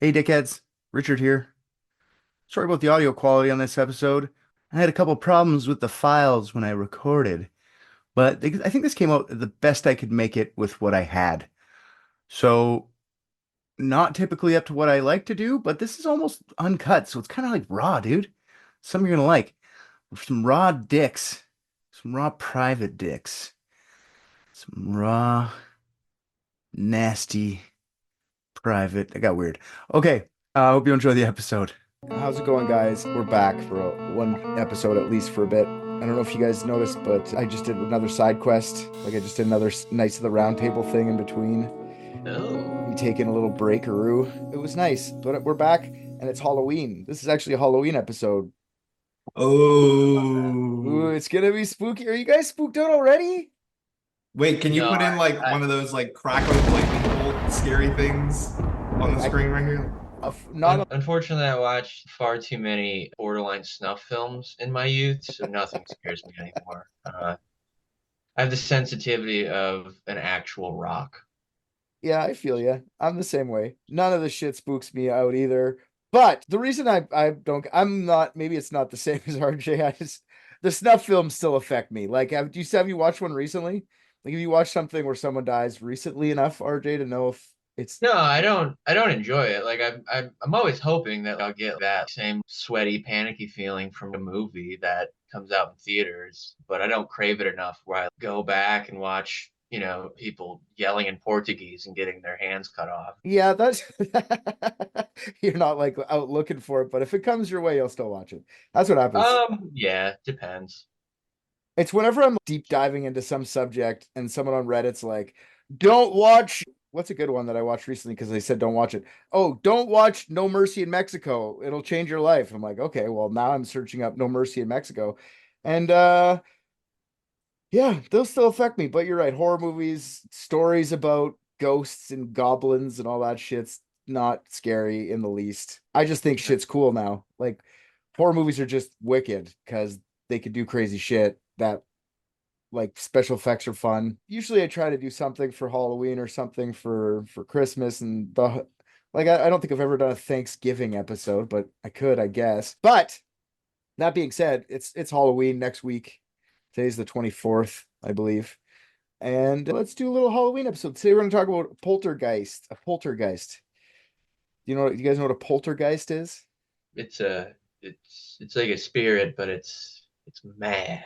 Hey dickheads, Richard here. Sorry about the audio quality on this episode. I had a couple problems with the files when I recorded, but I think this came out the best I could make it with what I had. So, not typically up to what I like to do, but this is almost uncut, so it's kind of like raw, dude. Something you're gonna like. Some raw dicks, some raw private dicks, some raw, nasty private. I got weird. Okay, I hope you enjoy the episode. How's it going, guys? We're back for one episode at least for a bit. I don't know if you guys noticed, but I just did another side quest. Like I just did another Knights of the Round Table thing in between. Oh, Me taking a little breakaroo. It was nice, but we're back and it's Halloween. This is actually a Halloween episode. Ooh, oh. it's gonna be spooky. Are you guys spooked out already? Wait, can you No, put in like I one of those like crackling lightning bolt scary things on the I screen right here? not a, unfortunately I watched far too many borderline snuff films in my youth, so nothing scares me anymore. I have the sensitivity of an actual rock. Yeah, I feel you. I'm the same way. None of the shit spooks me out either. But the reason I don't I'm not maybe it's not the same as RJ. I just the snuff films still affect me. Like have you watched one recently? Like have you watched something where someone dies recently enough, RJ, to know if it's No, I don't enjoy it. Like I'm always hoping that I'll get that same sweaty, panicky feeling from a movie that comes out in theaters, but I don't crave it enough where I go back and watch, people yelling in Portuguese and getting their hands cut off. yeah, that's you're not like out looking for it, but if it comes your way, you'll still watch it. That's what happens. Yeah, depends. It's whenever I'm deep diving into some subject and someone on Reddit's like, don't watch. What's a good one that I watched recently because they said don't watch it? Oh, don't watch No Mercy in Mexico. It'll change your life. I'm like, okay, well, now I'm searching up No Mercy in Mexico. And yeah, they'll still affect me. But you're right. Horror movies, stories about ghosts and goblins and all that shit's not scary in the least. I just think shit's cool now. Like horror movies are just wicked because they could do crazy shit that like special effects are fun. Usually I try to do something for Halloween or something for Christmas and the like I don't think I've ever done a Thanksgiving episode, but I could, I guess. But that being said, it's Halloween next week. Today's the 24th, I believe. And let's do a little Halloween episode. Today we're going to talk about poltergeist, a poltergeist. You guys know what a poltergeist is? It's a it's like a spirit, but it's mad.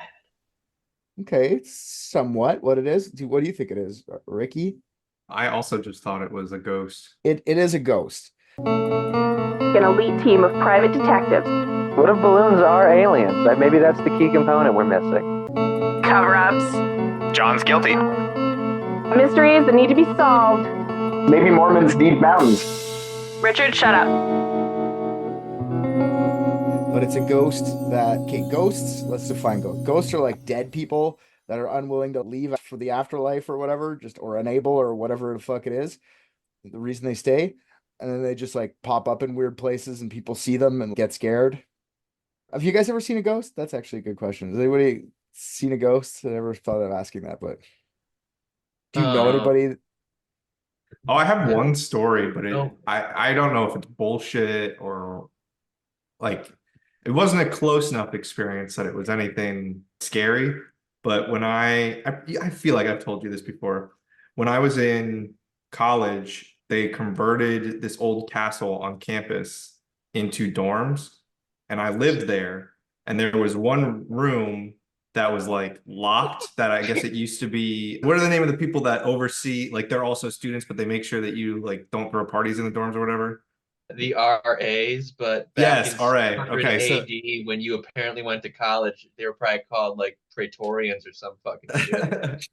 Okay, it's somewhat what it is. What do you think it is, Ricky? I also just thought it was a ghost. It is a ghost. An elite team of private detectives. What if balloons are aliens? Maybe that's the key component we're missing. Cover-ups. John's guilty. Mysteries that need to be solved. Maybe Mormons need mountains. Richard, shut up. But it's a ghost that, okay, ghosts, let's define ghosts. Ghosts are like dead people that are unwilling to leave for the afterlife or whatever, just or unable or whatever the fuck it is. The reason they stay. And then they just like pop up in weird places and people see them and get scared. Have you guys ever seen a ghost? That's actually a good question. Has anybody seen a ghost? I never thought of asking that, but do you know Uh, anybody? Oh, I have I one story, but don't. I don't know if it's bullshit or like it wasn't a close enough experience that it was anything scary. But when I feel like I've told you this before. When I was in college, they converted this old castle on campus into dorms, and I lived there. And there was one room that was like locked that I guess it used to be. What are the name of the people that oversee, like they're also students, but they make sure that you like don't throw parties in the dorms or whatever? The RAs, but back Yes, in RA. 600 Okay, so AD, when you apparently went to college, they were probably called like Praetorians or some fucking shit.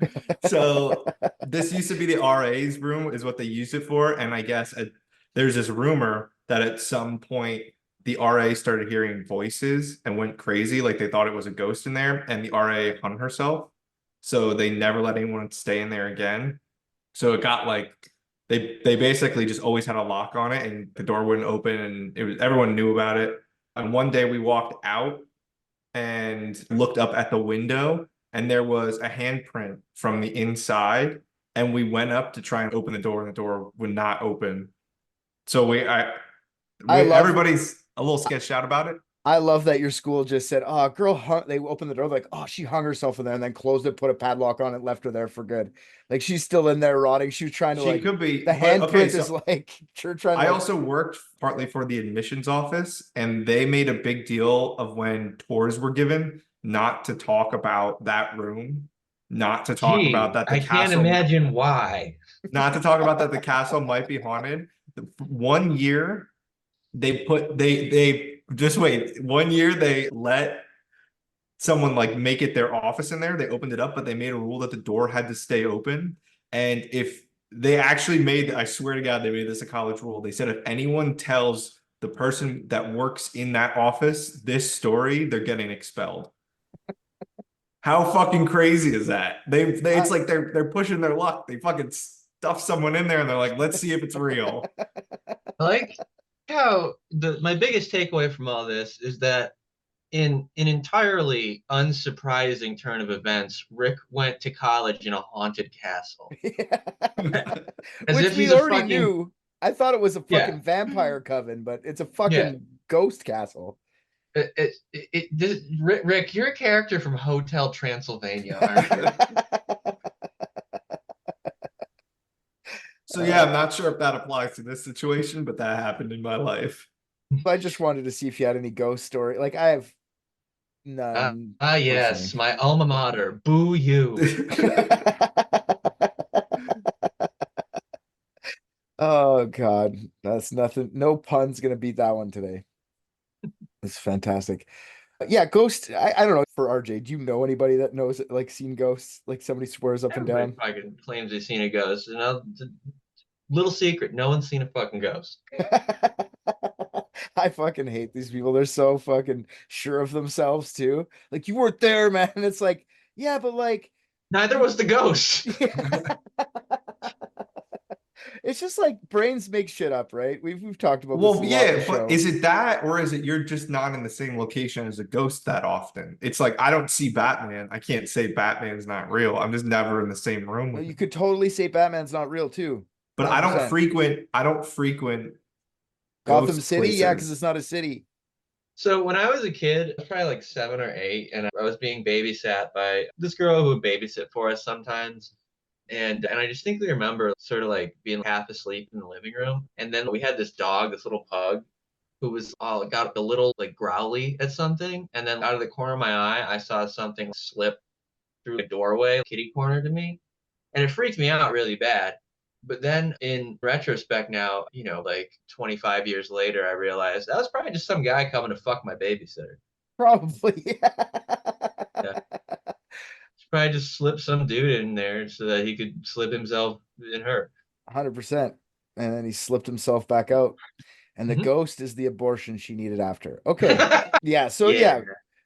so this used to be the RA's room is what they used it for. And I guess there's this rumor that at some point the RA started hearing voices and went crazy, like they thought it was a ghost in there, and the RA hung herself. So they never let anyone stay in there again. So it got like they basically just always had a lock on it and the door wouldn't open, and it was everyone knew about it. And one day we walked out and looked up at the window, and there was a handprint from the inside, and we went up to try and open the door and the door would not open. So Everybody's a little sketched out about it. I love that your school just said, "Oh, a girl hung." They opened the door like, "Oh, she hung herself in there," and then closed it, put a padlock on it, left her there for good. Like she's still in there rotting. She was trying to She like could be, the but okay, handprint so is like you're trying to I like also worked partly for the admissions office, and they made a big deal of when tours were given not to talk about that room, not to talk about Gee, that the I can't castle, imagine why. not to talk about that the castle might be haunted. 1 year they just wait. 1 year they let someone like make it their office in there. They opened it up, but they made a rule that the door had to stay open. And if they actually made, I swear to God, they made this a college rule. They said if anyone tells the person that works in that office this story, they're getting expelled. How fucking crazy is that? It's like they're pushing their luck. They fucking stuff someone in there and they're like, let's see if it's real. I like how my biggest takeaway from all this is that in an entirely unsurprising turn of events, Rick went to college in a haunted castle. As which if we he's a already fucking knew. I thought it was a yeah, fucking vampire coven, but it's a yeah. fucking ghost castle. Rick, you're a character from Hotel Transylvania, aren't you? So yeah, I'm not sure if that applies to this situation, but that happened in my life. I just wanted to see if you had any ghost story. Like I have none. Yes, Personally. my alma mater. Boo you. Oh God, that's nothing. No pun's gonna beat that one today. It's fantastic. Yeah, ghost. I don't know. For RJ, do you know anybody that knows like seen ghosts? Like somebody swears up and Everybody down. fucking claims they've seen a ghost. You know, little secret, no one's seen a fucking ghost. I fucking hate these people. They're so fucking sure of themselves too. Like you weren't there, man. And it's like, yeah, but like Neither was the ghost. it's just like brains make shit up, right? We've talked about this a Well, lot in the yeah, show. but is it that, or is it you're just not in the same location as a ghost that often? It's like I don't see Batman. I can't say Batman's not real. I'm just never in the same room No, with you him. could totally say Batman's not real too. But I don't 100%. frequent. I don't frequent Gotham ghost City, yeah, because places. it's not a city. So when I was a kid, I was probably like 7 or 8, and I was being babysat by this girl who would babysit for us sometimes. And I distinctly remember sort of like being half asleep in the living room. And then we had this dog, this little pug, who was all got a little like growly at something. And then out of the corner of my eye, I saw something slip through a doorway, kitty corner to me. And it freaked me out really bad. But then in retrospect now, like 25 years later, I realized that was probably just some guy coming to fuck my babysitter. Probably. Yeah. Probably just slip some dude in there so that he could slip himself in her. 100%. And then he slipped himself back out. And the Mhm. ghost is the abortion she needed after. Okay. Yeah. So Yeah. yeah.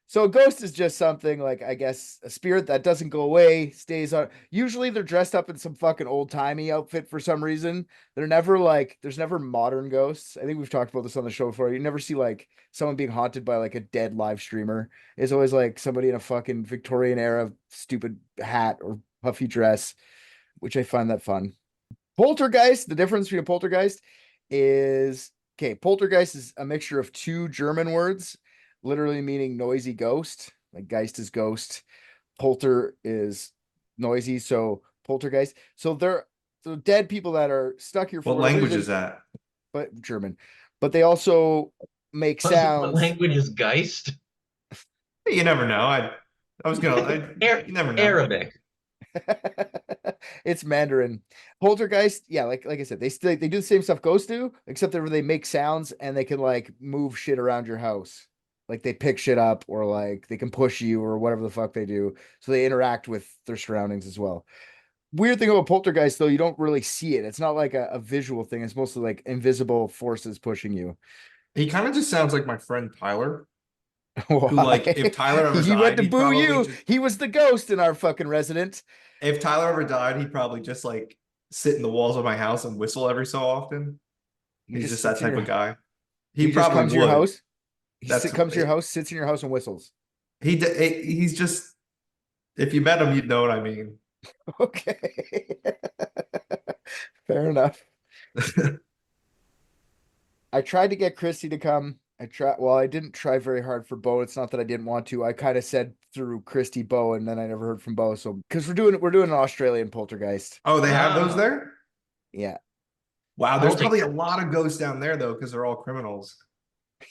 So a ghost is just something like I guess a spirit that doesn't go away, stays on. Usually they're dressed up in some fucking old-timey outfit for some reason. They're never like there's never modern ghosts. I think we've talked about this on the show before. You never see like someone being haunted by like a dead live streamer. It's always like somebody in a fucking Victorian era stupid hat or puffy dress, which I find that fun. Poltergeist, the difference between a poltergeist is okay, poltergeist is a mixture of two German words, literally meaning noisy ghost. Like Geist is ghost, polter is noisy, so poltergeist. So they're so dead people that are stuck here for What whatever language reason, is that? but German. But they also make What sounds. language is Geist? You never know. I was gonna. You never know. Arabic. It's Mandarin. Poltergeist, yeah, like I said, they do the same stuff ghosts do, except that they make sounds and they can like move shit around your house. Like they pick shit up or like they can push you or whatever the fuck they do. So they interact with their surroundings as well. Weird thing about poltergeist though, you don't really see it. It's not like a visual thing. It's mostly like invisible forces pushing you. He kind of just sounds like my friend Tyler. Who like Why? if Tyler ever He went died, to he'd boo probably you. just He was the ghost in our fucking resident. if Tyler ever died, he'd probably just like sit in the walls of my house and whistle every so often. He He's just just that sits in type your of guy. he He just probably comes to your would. house. That's Comes to your house, sits in your house and whistles. he's just if you met him, you'd know what I mean. Okay. Fair enough. I tried to get Christy to come. I didn't try very hard for Bo. It's not that I didn't want to. I kind of said through Christy Bo, and then I never heard from Bo. So because we're doing an Australian poltergeist. Oh, they have those Oh. there? Yeah. Wow, there's Holy- probably a lot of ghosts down there though, because they're all criminals.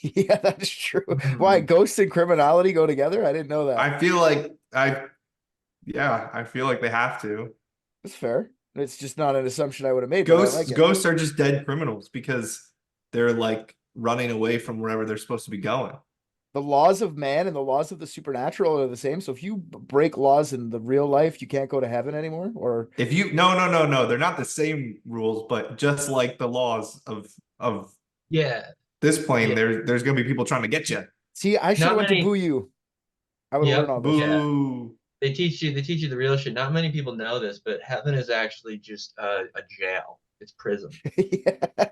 Yeah, that's true. Mhm. Why ghosts and criminality go together? I didn't know that. I feel like I feel like they have to. That's fair. It's just not an assumption I would have made. But I Ghosts, like it. ghosts are just dead criminals because they're like running away from wherever they're supposed to be going. The laws of man and the laws of the supernatural are the same. So if you break laws in the real life, you can't go to heaven anymore. Or If you no, they're not the same rules, but just like the laws of Yeah. this plane, Yeah. there's gonna be people trying to get you. see, I should have Not went many- to Boo You. I would Yep. learn all this. Boo. They teach you the real shit. Not many people know this, but heaven is actually just a jail. It's prison. Yeah.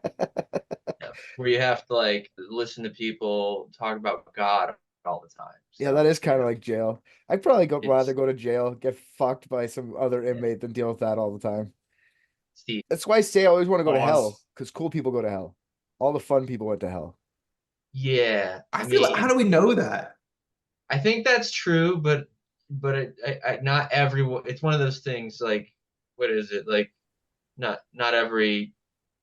Where you have to like listen to people talk about God all the time. Yeah, So, that is kind of like jail. I'd probably rather It's- go to jail, get fucked by some other inmate than deal with that all the time. Steve. That's why I say I always want to go to Pause. hell, because cool people go to hell. All the fun people went to hell. Yeah. I feel like, how do we know that? I think that's true, but not everyone. It's one of those things. Like, what is it? Like, not every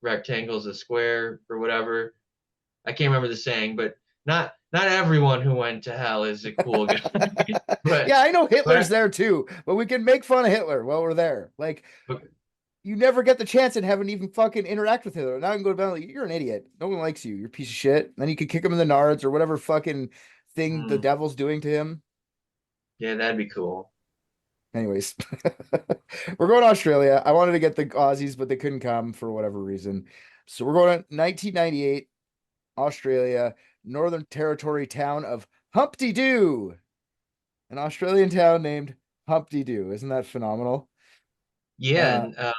rectangle is a square or whatever. I can't remember the saying, but not everyone who went to hell is a cool guy. But Yeah, I know Hitler's but- there too, but we can make fun of Hitler while we're there. Like, But- you never get the chance in heaven to even fucking interact with Hitler. Now I can go to bed like, you're an idiot. No one likes you. You're a piece of shit. Then you could kick him in the nards or whatever fucking thing the Mm. devil's doing to him. yeah, that'd be cool. Anyways, we're going to Australia. I wanted to get the Aussies, but they couldn't come for whatever reason. So we're going to 1998, Australia, Northern Territory town of Humpty Doo, an Australian town named Humpty Doo. Isn't that phenomenal? Yeah, and,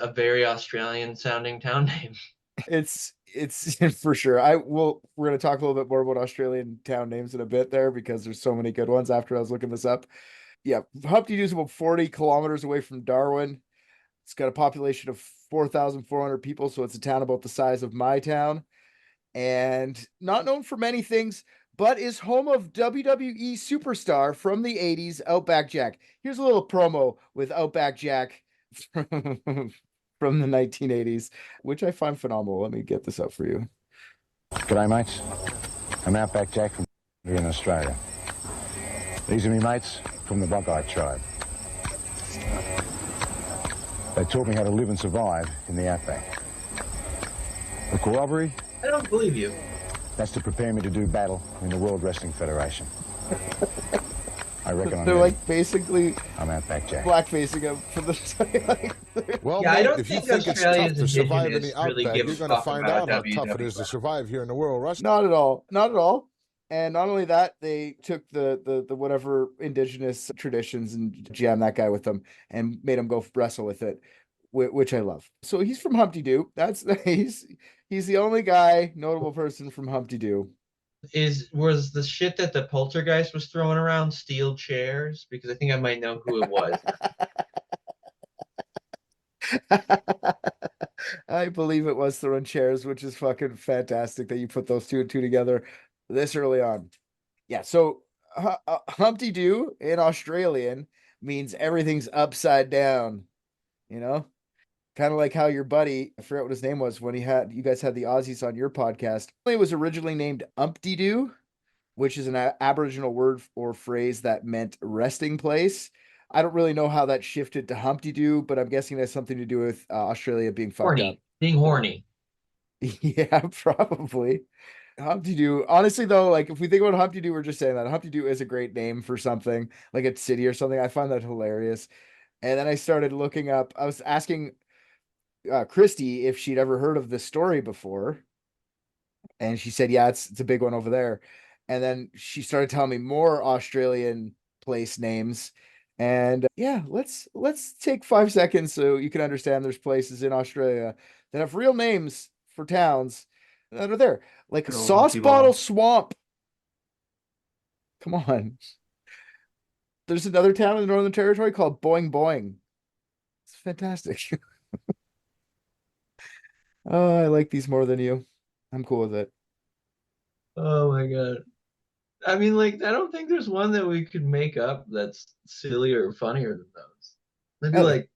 a very Australian sounding town name. It's for sure. We're going to talk a little bit more about Australian town names in a bit there because there's so many good ones after I was looking this up. Yeah, Humpty Doo is about 40 kilometers away from Darwin. It's got a population of 4,400 people, so it's a town about the size of my town. And not known for many things, but is home of WWE superstar from the 80s, Outback Jack. Here's a little promo with Outback Jack from the 1980s, which I find phenomenal. Let me get this up for you. G'day, mates. I'm Outback Jack from here in Australia. These are me mates from the Buckeye tribe. They taught me how to live and survive in the outback. The corroboree, I don't believe you. that's to prepare me to do battle in the World Wrestling Federation. I reckon I'm They're ready. like basically I'm Outback Jack. blackfacing him for the Well, Yeah, I mate, don't if you think think it's Australians tough to survive in indigenous the really outback, give you're a going to fuck find about out how tough it is to WWE. survive here in the World Wrestling. Not at all. Not at all. And not only that, they took the whatever indigenous traditions and jammed that guy with them and made him go wrestle with it, which I love. So he's from Humpty Doo. That's he's the only guy, notable person from Humpty Doo. Was the shit that the poltergeist was throwing around steel chairs? Because I think I might know who it was. I believe it was throwing chairs, which is fucking fantastic that you put those two and two together this early on. Yeah, so Humpty Doo in Australian means everything's upside down, you know? Kind of like how your buddy, I forget what his name was when you guys had the Aussies on your podcast. It was originally named Umpty Doo, which is an Aboriginal word or phrase that meant resting place. I don't really know how that shifted to Humpty Doo, but I'm guessing it has something to do with Australia being fucked up. Horny. Being horny. Yeah, probably. Humpty Doo. Honestly, though, like if we think about Humpty Doo, we're just saying that Humpty Doo is a great name for something, like a city or something. I find that hilarious. And then I started looking up. I was asking Christy if she'd ever heard of this story before, and she said, "Yeah, it's a big one over there." And then she started telling me more Australian place names. And yeah, let's take 5 seconds so you can understand there's places in Australia that have real names for towns that are there, like Good old Sauce Humpty Bottle Ball. Swamp. Come on. There's another town in the Northern Territory called Boing Boing. It's fantastic. Oh, I like these more than you. I'm cool with it. Oh my God. I mean, like, I don't think there's one that we could make up that's sillier or funnier than those. Maybe Yeah, like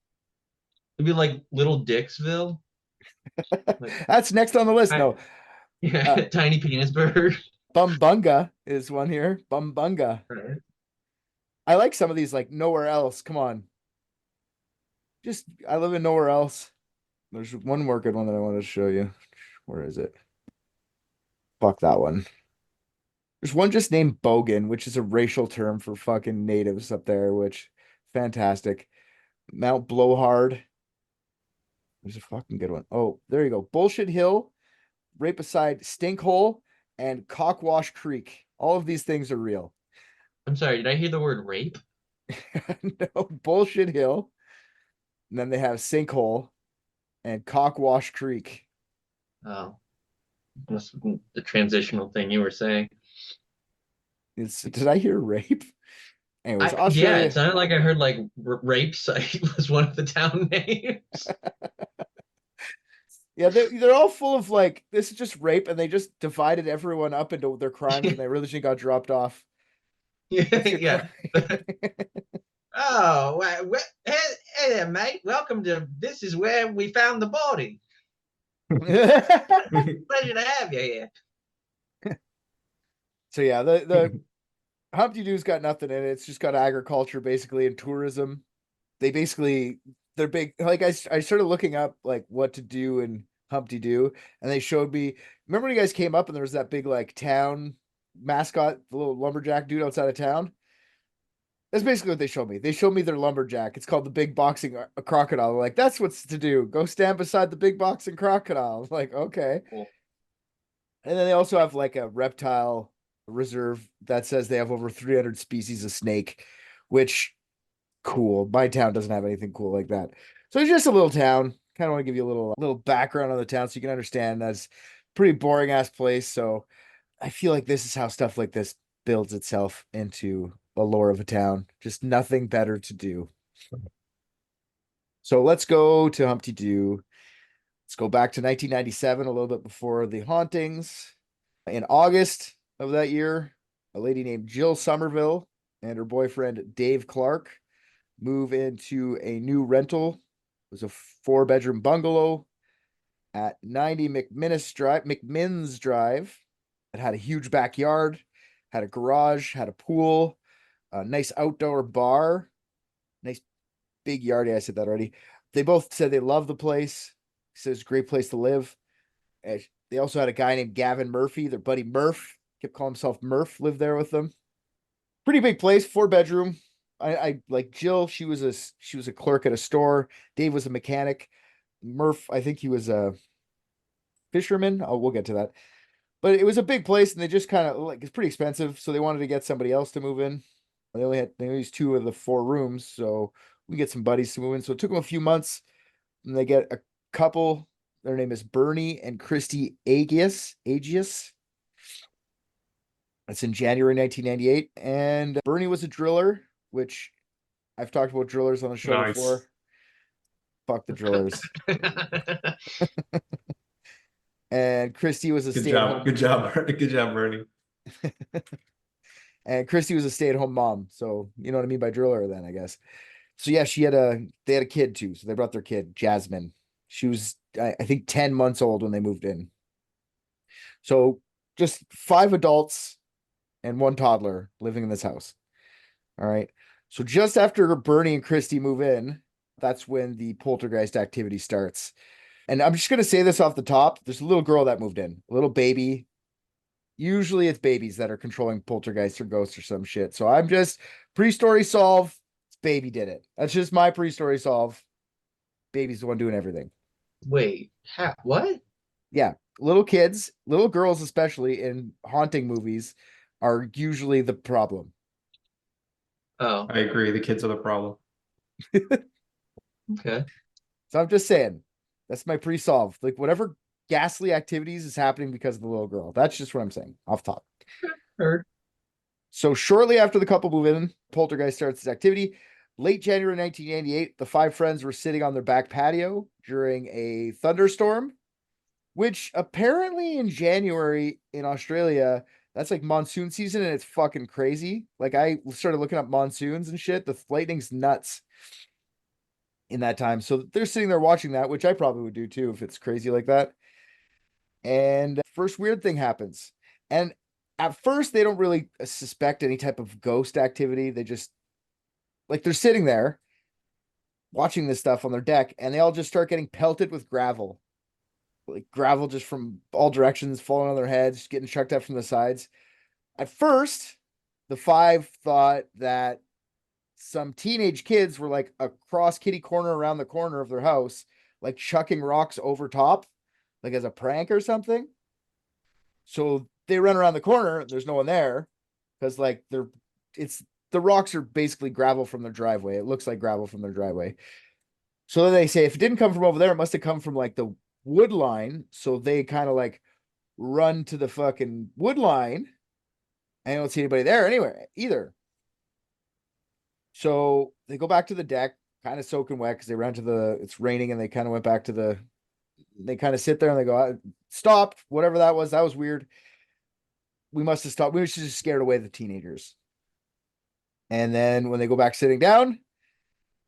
maybe like Little Dixville. Like that's next on the list. I, No, yeah, uh, Tiny Penisburg. Bumbunga is one here. Bumbunga. Right. I like some of these, like Nowhere Else. Come on. Just, I live in Nowhere Else. There's one more good one that I wanted to show you. Where is it? Fuck that one. There's one just named Bogan, which is a racial term for fucking natives up there, which fantastic. Mount Blowhard. There's a fucking good one. Oh, there you go. Bullshit Hill, right beside Stinkhole, and Cockwash Creek. All of these things are real. I'm sorry, did I hear the word rape? No, Bullshit Hill. And then they have Sinkhole and Cockwash Creek. Oh. Must have been the transitional thing you were saying. Did I hear rape? Anyways, Yeah, Australia. it sounded like I heard like rape site was one of the town names. Yeah, they're all full of like, this is just rape, and they just divided everyone up into their crimes and they really got dropped off. Yeah. Oh, hey there, mate. Welcome to this is where we found the body. Pleasure to have you here. So yeah, the Humpty Doo's got nothing in it. It's just got agriculture basically and tourism. They're big. Like I started looking up like what to do in Humpty Doo, and they showed me. Remember when you guys came up and there was that big like town mascot, the little lumberjack dude outside of town? That's basically what they showed me. They showed me their lumberjack. It's called the big boxing crocodile. They're like, that's what's to do. Go stand beside the big boxing crocodile. I'm like, okay. Cool. And then they also have like a reptile reserve that says they have over 300 species of snake, which cool. My town doesn't have anything cool like that. So it's just a little town. Kind of want to give you a little background on the town so you can understand that's a pretty boring ass place. So I feel like this is how stuff like this builds itself into a lore of a town. Just nothing better to do. So let's go to Humpty Doo. Let's go back to 1997, a little bit before the hauntings. In August of that year, a lady named Jill Somerville and her boyfriend Dave Clark move into a new rental. It was a 4-bedroom bungalow at 90 McMinns Drive. It had a huge backyard, had a garage, had a pool, a nice outdoor bar, nice big yard. Yeah, I said that already. They both said they love the place. He says it's a great place to live. And they also had a guy named Gavin Murphy, their buddy Murph, kept calling himself Murph, lived there with them. Pretty big place, 4-bedroom. I like Jill. She was a clerk at a store. Dave was a mechanic. Murph, I think he was a fisherman. Oh, we'll get to that. But it was a big place, and they just kind of like it's pretty expensive, so they wanted to get somebody else to move in. They only used 2 of the 4 rooms, so we get some buddies to move in. So it took them a few months, and they get a couple. Their name is Bernie and Christy Agius. That's in January 1998, and Bernie was a driller, which I've talked about drillers on the show before. Fuck the drillers. And Christy was a stay-at-home. Good job, Bernie. And Christy was a stay-at-home mom, so you know what I mean by driller then, I guess. So yeah, they had a kid too, so they brought their kid, Jasmine. She was, I think, 10 months old when they moved in. So just 5 adults and 1 toddler living in this house. All right. So just after Bernie and Christy move in, that's when the poltergeist activity starts. And I'm just going to say this off the top. There's a little girl that moved in, a little baby. Usually it's babies that are controlling poltergeists or ghosts or some shit. So I'm just pre-story solve. Baby did it. That's just my pre-story solve. Baby's the one doing everything. Wait, what? Yeah. Little kids, little girls, especially in haunting movies, are usually the problem. Oh, I agree. The kids are the problem. okay. So I'm just saying, that's my pre-solve. Like whatever ghastly activities is happening because of the little girl. That's just what I'm saying off top. Heard. So shortly after the couple move in, poltergeist starts its activity. Late January 1988, the 5 friends were sitting on their back patio during a thunderstorm which apparently in January in Australia, that's like monsoon season and it's fucking crazy. Like I started looking up monsoons and shit. The lightning's nuts in that time. So they're sitting there watching that, which I probably would do too if it's crazy like that. And first weird thing happens. And at first they don't really suspect any type of ghost activity. They just like they're sitting there watching this stuff on their deck and they all just start getting pelted with gravel. Like gravel just from all directions falling on their heads, getting chucked up from the sides. At first, the five thought that some teenage kids were like across kitty corner around the corner of their house, like chucking rocks over top, like as a prank or something. So they run around the corner, there's no one there, because like the rocks are basically gravel from their driveway. It looks like gravel from their driveway. So then they say if it didn't come from over there, it must have come from like the wood line. So they kind of like run to the fucking wood line and don't see anybody there anywhere either. So they go back to the deck, kind of soaking wet because they ran to it's raining and they kind of went back to they kind of sit there and they go, stop, whatever that was weird. We must have stopped. We should just scared away the teenagers. And then when they go back sitting down,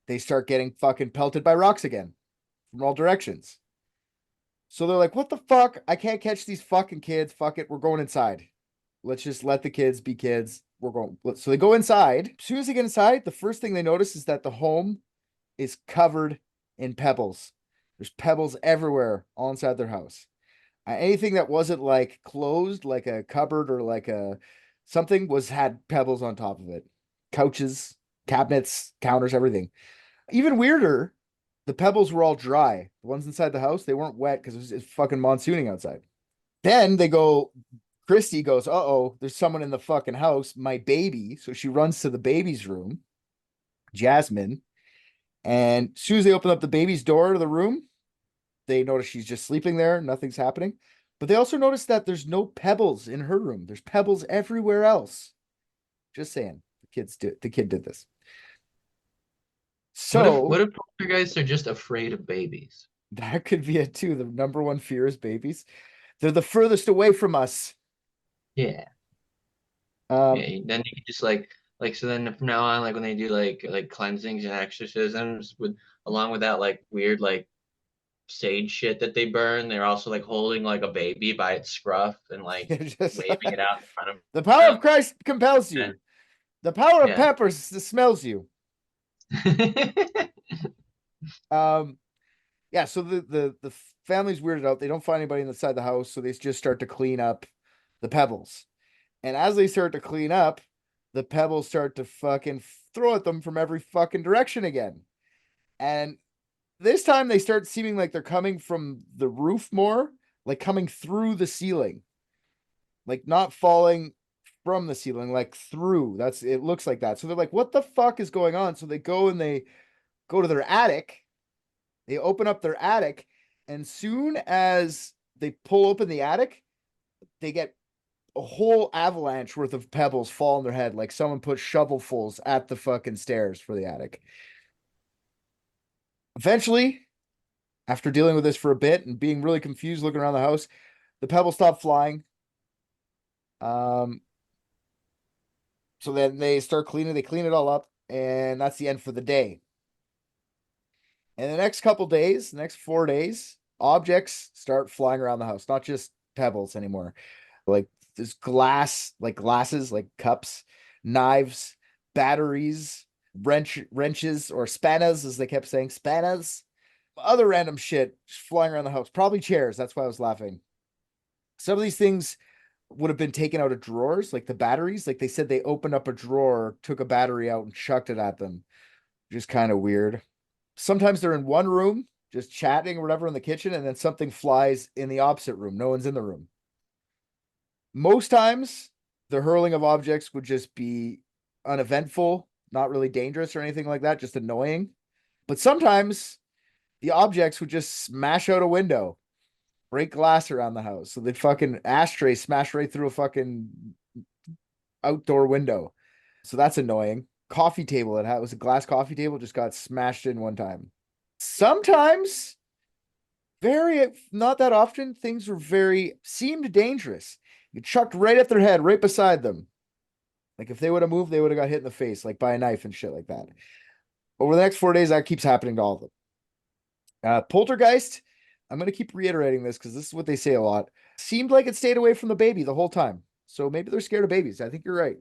they start getting fucking pelted by rocks again from all directions. So they're like, what the fuck? I can't catch these fucking kids. Fuck it. We're going inside. Let's just let the kids be kids. We're going. So they go inside. As soon as they get inside, the first thing they notice is that the home is covered in pebbles. There's pebbles everywhere, all inside their house. Anything that wasn't like closed, like a cupboard or like something had pebbles on top of it. Couches, cabinets, counters, everything. Even weirder, the pebbles were all dry. The ones inside the house, they weren't wet because it's fucking monsooning outside. Then Christy goes, uh-oh, there's someone in the fucking house, my baby. So she runs to the baby's room, Jasmine. And as soon as they open up the baby's door to the room, they notice she's just sleeping there. Nothing's happening. But they also notice that there's no pebbles in her room. There's pebbles everywhere else. Just saying. The kid did this. So what if poltergeists are just afraid of babies? That could be it too. The number one fear is babies. They're the furthest away from us. Yeah. Yeah. Then you can just like so then from now on, like when they do like cleansings and exorcisms along with that like weird like sage shit that they burn, they're also like holding like a baby by its scruff and like waving it out in front of the power of Christ compels you. Yeah. The power of peppers smells you. Yeah, so the family's weirded out. They don't find anybody inside the house, so they just start to clean up the pebbles. And as they start to clean up, the pebbles start to fucking throw at them from every fucking direction again. And this time they start seeming like they're coming from the roof more, like coming through the ceiling. Like not falling from the ceiling, like through. It looks like that. So they're like, what the fuck is going on? So they go to their attic. They open up their attic, and soon as they pull open the attic, they get a whole avalanche worth of pebbles fall on their head, like someone put shovelfuls at the fucking stairs for the attic. Eventually, after dealing with this for a bit and being really confused looking around the house, the pebbles stop flying. So then they start cleaning. They clean it all up, and that's the end for the day. And the next couple days, the next 4 days, objects start flying around the house, not just pebbles anymore. Like there's glasses, like cups, knives, batteries, wrenches, or spanas, as they kept saying, spanas, other random shit just flying around the house. Probably chairs. That's why I was laughing. Some of these things would have been taken out of drawers, like the batteries. Like they said they opened up a drawer, took a battery out and chucked it at them. Just kind of weird. Sometimes they're in one room, just chatting or whatever in the kitchen, and then something flies in the opposite room. No one's in the room. Most times, the hurling of objects would just be uneventful, not really dangerous or anything like that, just annoying. But sometimes the objects would just smash out a window, break glass around the house. So they'd fucking ashtray smash right through a fucking outdoor window. So that's annoying. Coffee table, it was a glass coffee table, just got smashed in one time. Sometimes very, not that often, things were seemed dangerous. You chucked right at their head, right beside them. Like if they would have moved, they would have got hit in the face, like by a knife and shit like that. Over the next 4 days, that keeps happening to all of them. Poltergeist, I'm going to keep reiterating this because this is what they say a lot. Seemed like it stayed away from the baby the whole time. So maybe they're scared of babies. I think you're right.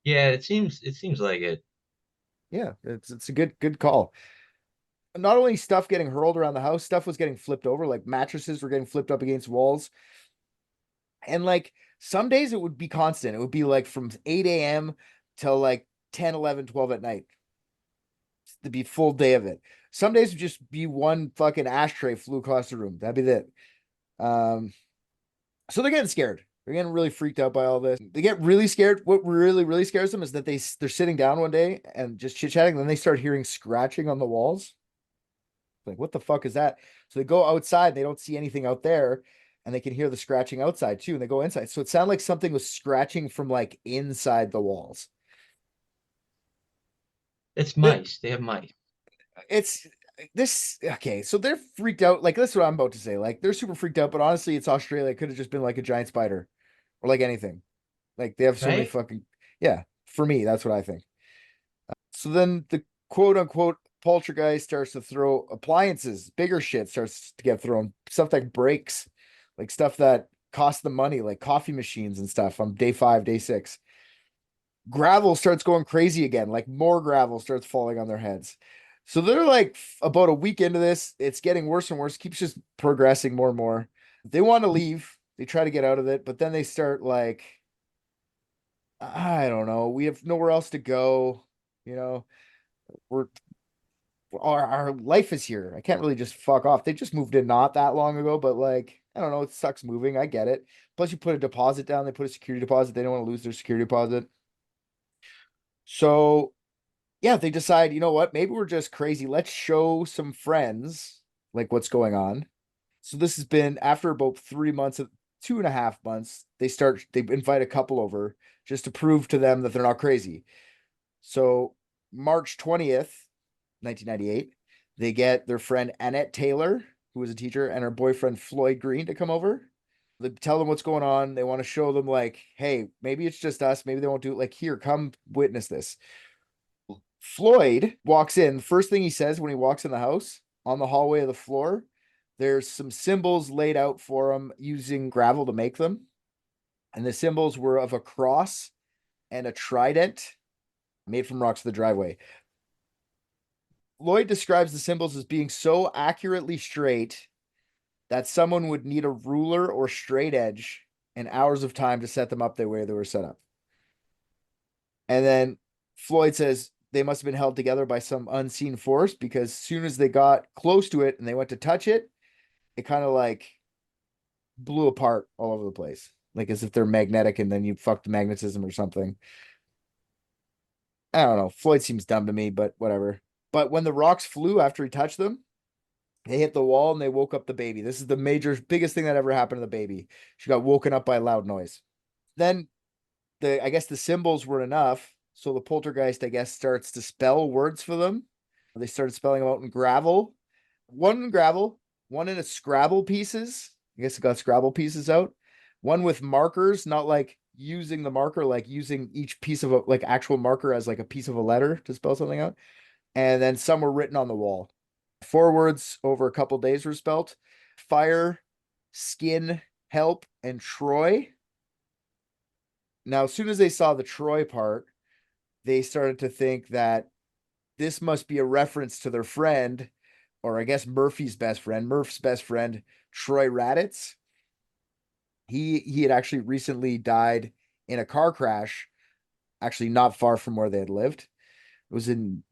Yeah, it seems like it. Yeah, it's a good call. Not only stuff getting hurled around the house, stuff was getting flipped over, like mattresses were getting flipped up against walls. And like some days it would be constant. It would be like from 8 a.m. till like 10, 11, 12 at night. To be full day of it. Some days would just be one fucking ashtray flew across the room. That'd be it. So they're getting scared. They're getting really freaked out by all this. They get really scared. What really scares them is that they're sitting down one day and just chit-chatting. Then they start hearing scratching on the walls. Like, what the fuck is that? So they go outside. They don't see anything out there. And they can hear the scratching outside too. And they go inside. So it sounded like something was scratching from like inside the walls. It's mice. They have mice. It's this. Okay. So they're freaked out. Like, that's what I'm about to say. Like, they're super freaked out. But honestly, it's Australia. It could have just been like a giant spider or like anything. Like, they have so many Right? fucking. Yeah. For me, that's what I think. So then the quote unquote poltergeist starts to throw appliances, bigger shit starts to get thrown, stuff that breaks, like stuff that costs them money, like coffee machines and stuff on day 5, day 6. Gravel starts going crazy again, like more gravel starts falling on their heads. So they're like about a week into this, it's getting worse and worse, keeps just progressing more and more. They want to leave, they try to get out of it, but then they start like, I don't know, we have nowhere else to go, you know, we're our life is here. I can't really just fuck off. They just moved in not that long ago, but like, I don't know, it sucks moving. I get it. Plus, you put a deposit down, they put a security deposit. They don't want to lose their security deposit. So, yeah, they decide, you know what? Maybe we're just crazy. Let's show some friends like what's going on. So, this has been after about 3 months, 2.5 months. They invite a couple over just to prove to them that they're not crazy. So, March 20th, 1998, they get their friend Annette Taylor, who was a teacher, and her boyfriend Floyd Green to come over. They tell them what's going on. They want to show them like, hey, maybe it's just us. Maybe they won't do it. Like, here, come witness this. Floyd walks in. The first thing he says when he walks in the house, on the hallway of the floor, there's some symbols laid out for him using gravel to make them. And the symbols were of a cross and a trident made from rocks to the driveway. Lloyd describes the symbols as being so accurately straight that someone would need a ruler or straight edge and hours of time to set them up the way they were set up. And then Floyd says they must have been held together by some unseen force because as soon as they got close to it and they went to touch it, it kind of like blew apart all over the place. Like as if they're magnetic and then you fucked the magnetism or something. I don't know. Floyd seems dumb to me, but whatever. But when the rocks flew after he touched them, they hit the wall and they woke up the baby. This is the biggest thing that ever happened to the baby. She got woken up by a loud noise. Then I guess the symbols were enough. So the poltergeist, I guess, starts to spell words for them. They started spelling them out in gravel. One in gravel, one in a Scrabble pieces. I guess it got Scrabble pieces out. One with markers, not like using the marker, like using each piece of like actual marker as like a piece of a letter to spell something out. And then some were written on the wall. 4 words over a couple days were spelt: fire, skin, help, and Troy. Now, as soon as they saw the Troy part, they started to think that this must be a reference to their friend, or I guess Murph's best friend, Troy Raditz. He had actually recently died in a car crash, actually not far from where they had lived. It was in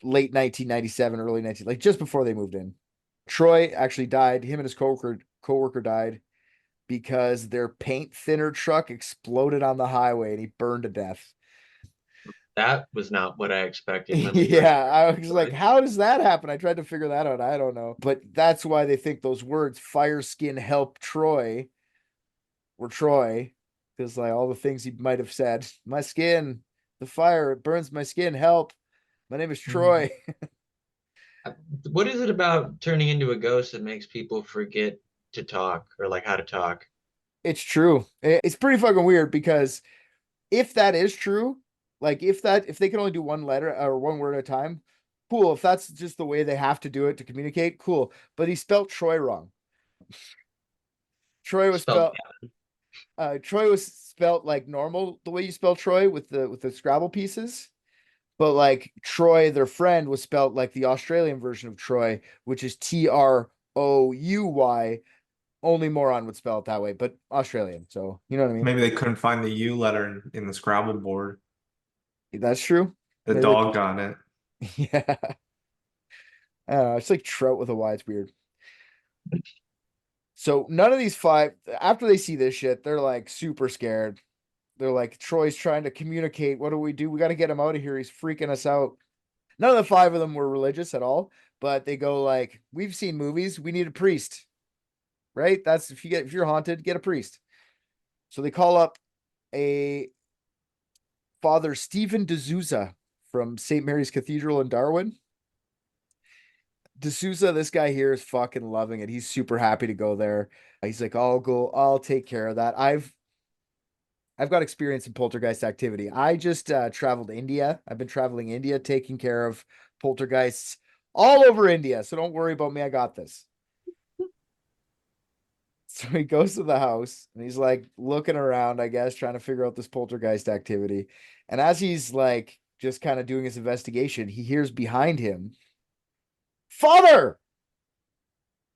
late 1997, early 19, like just before they moved in. Troy actually died. Him and his coworker died because their paint thinner truck exploded on the highway and he burned to death. That was not what I expected. Yeah, I was like, how does that happen? I tried to figure that out. I don't know. But that's why they think those words, fire, skin, help, Troy, were Troy. Because like all the things he might have said. My skin, the fire, it burns my skin, help. My name is Troy. What is it about turning into a ghost that makes people forget to talk or like how to talk? It's true. It's pretty fucking weird because if that is true, like if they can only do one letter or one word at a time, cool. If that's just the way they have to do it to communicate, cool. But he spelled Troy wrong. Troy was Spelled spelled Troy was spelled like normal the way you spell Troy with the Scrabble pieces. But like Troy, their friend, was spelled like the Australian version of Troy, which is Trouy. Only moron would spell it that way, but Australian. So you know what I mean? Maybe they couldn't find the U letter in the Scrabble board. That's true. The Maybe dog got it. yeah. It's like trout with a Y. It's weird. So none of these five, after they see this shit, they're like super scared. They're like, Troy's trying to communicate. What do? We got to get him out of here. He's freaking us out. None of the five of them were religious at all, but they go like, we've seen movies. We need a priest, right? That's if you're haunted, get a priest. So they call up a Father Stephen D'Souza from St. Mary's Cathedral in Darwin. D'Souza, this guy here is fucking loving it. He's super happy to go there. He's like, I'll take care of that. I've got experience in poltergeist activity. I just traveled India. I've been traveling India, taking care of poltergeists all over India. So don't worry about me. I got this. So he goes to the house and he's like looking around, I guess, trying to figure out this poltergeist activity. And as he's like just kind of doing his investigation, he hears behind him, Father!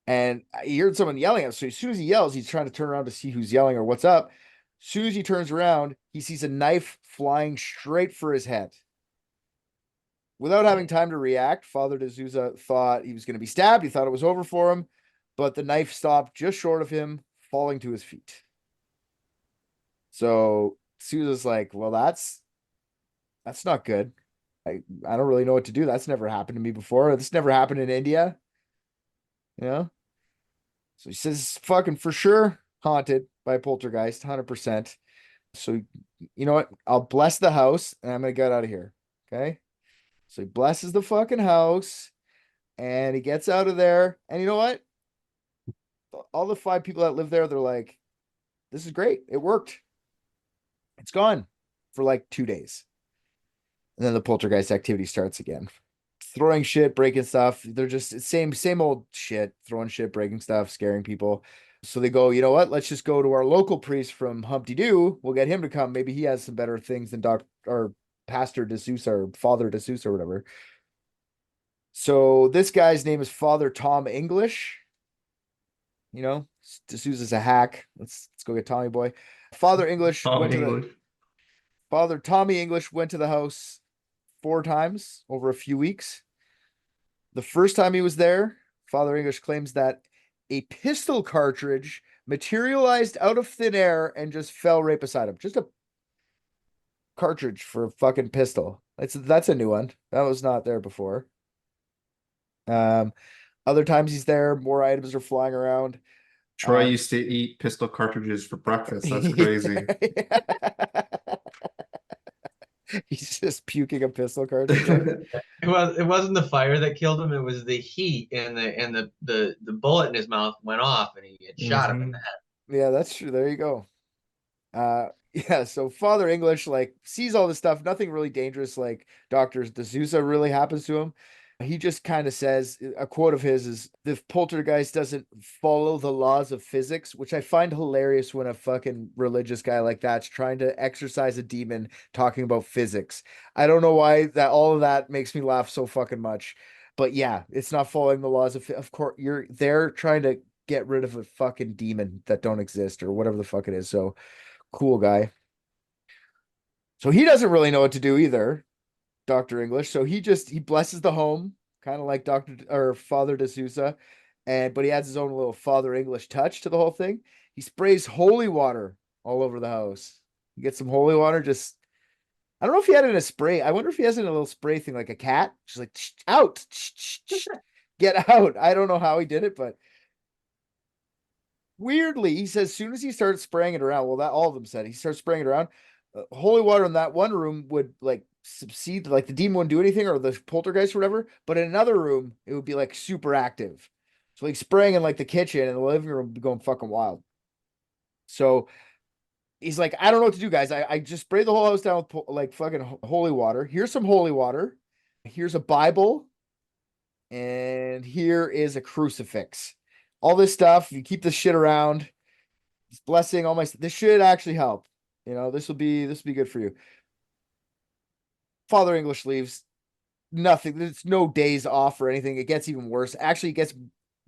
And he heard someone yelling at him. So as soon as he yells, he's trying to turn around to see who's yelling or what's up. As soon as he turns around, he sees a knife flying straight for his head. Without having time to react, Father D'Souza thought he was going to be stabbed. He thought it was over for him, but the knife stopped just short of him, falling to his feet. So Souza's like, well, that's not good. I don't really know what to do. That's never happened to me before. This never happened in India. You know? So he says, fucking for sure haunted by a poltergeist, 100%. So, you know what? I'll bless the house and I'm going to get out of here. Okay. So he blesses the fucking house and he gets out of there. And you know what? All the five people that live there, they're like, this is great. It worked. It's gone for like 2 days. And then the poltergeist activity starts again. Throwing shit, breaking stuff. They're just same old shit, throwing shit, breaking stuff, scaring people. So they go, you know what? Let's just go to our local priest from Humpty Doo. We'll get him to come. Maybe he has some better things than Pastor D'Souza or Father D'Souza or whatever. So this guy's name is Father Tom English. You know, D'Souza's a hack. Let's go get Tommy boy. Father Tommy English went to the house 4 times over a few weeks. The first time he was there, Father English claims that a pistol cartridge materialized out of thin air and just fell right beside him. Just a cartridge for a fucking pistol. That's a new one. That was not there before. Other times he's there, more items are flying around. Troy used to eat pistol cartridges for breakfast. That's crazy. He's just puking a pistol cartridge. It wasn't the fire that killed him. It was the heat and the bullet in his mouth went off and he had shot him in the head. Yeah, that's true. There you go. Yeah, so Father English like sees all this stuff, nothing really dangerous like Dr. D'Souza really happens to him. He just kind of says, a quote of his is, the poltergeist doesn't follow the laws of physics, which I find hilarious when a fucking religious guy like that's trying to exorcise a demon talking about physics. I don't know why all of that makes me laugh so fucking much. But yeah, it's not following the laws of course, they're trying to get rid of a fucking demon that don't exist or whatever the fuck it is. So cool guy. So he doesn't really know what to do either. Dr. English. So he blesses the home, kind of like Father D'Souza, but he adds his own little Father English touch to the whole thing. He sprays holy water all over the house. You get some holy water, I don't know if he had it in a spray. I wonder if he has it in a little spray thing like a cat. Just like, out, get out. I don't know how he did it, but weirdly, he says as soon as he started spraying it around, well, that all of them said he starts spraying it around. Holy water in that one room would like succeed, like the demon wouldn't do anything or the poltergeist or whatever, but in another room it would be like super active. So like spraying in like the kitchen and the living room would be going fucking wild. So he's like, I don't know what to do, guys. I just sprayed the whole house down with like fucking holy water. Here's some holy water. Here's a Bible. And here is a crucifix. All this stuff, you keep this shit around. This blessing, all my this should actually help. You know, this will be good for you. Father English leaves. Nothing. There's no days off or anything. It gets even worse. Actually, it gets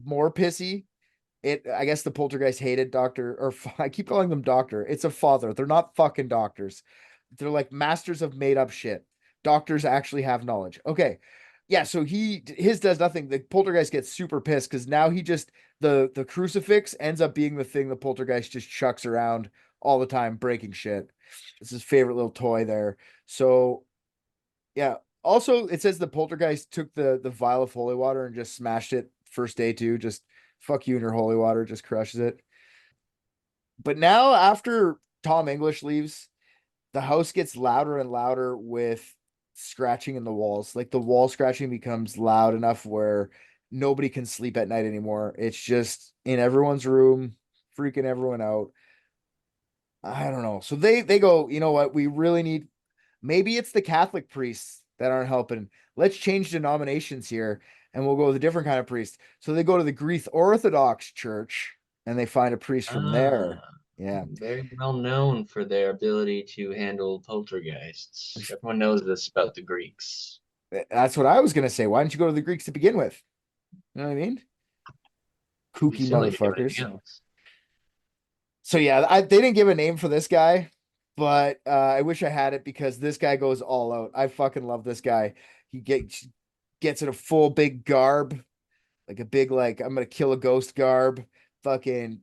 more pissy. I guess the poltergeist hated Doctor, or I keep calling them Doctor. It's a father. They're not fucking doctors. They're like masters of made up shit. Doctors actually have knowledge. Okay. Yeah, so his does nothing. The poltergeist gets super pissed because now he just the crucifix ends up being the thing the poltergeist just chucks around all the time, breaking shit. It's his favorite little toy there. So yeah. Also, it says the poltergeist took the vial of holy water and just smashed it first day too. Just fuck you and your holy water, just crushes it. But now after Tom English leaves, the house gets louder and louder with scratching in the walls. Like the wall scratching becomes loud enough where nobody can sleep at night anymore. It's just in everyone's room, freaking everyone out. I don't know. So they go, you know what? We really need, maybe it's the Catholic priests that aren't helping. Let's change denominations here and we'll go with a different kind of priest. So they go to the Greek Orthodox Church and they find a priest from there. Yeah. Very well known for their ability to handle poltergeists. Everyone knows this about the Greeks. That's what I was going to say. Why didn't you go to the Greeks to begin with? You know what I mean? Kooky motherfuckers. So yeah, they didn't give a name for this guy, but I wish I had it because this guy goes all out. I fucking love this guy. He gets in a full big garb, like a big like I'm gonna kill a ghost garb. Fucking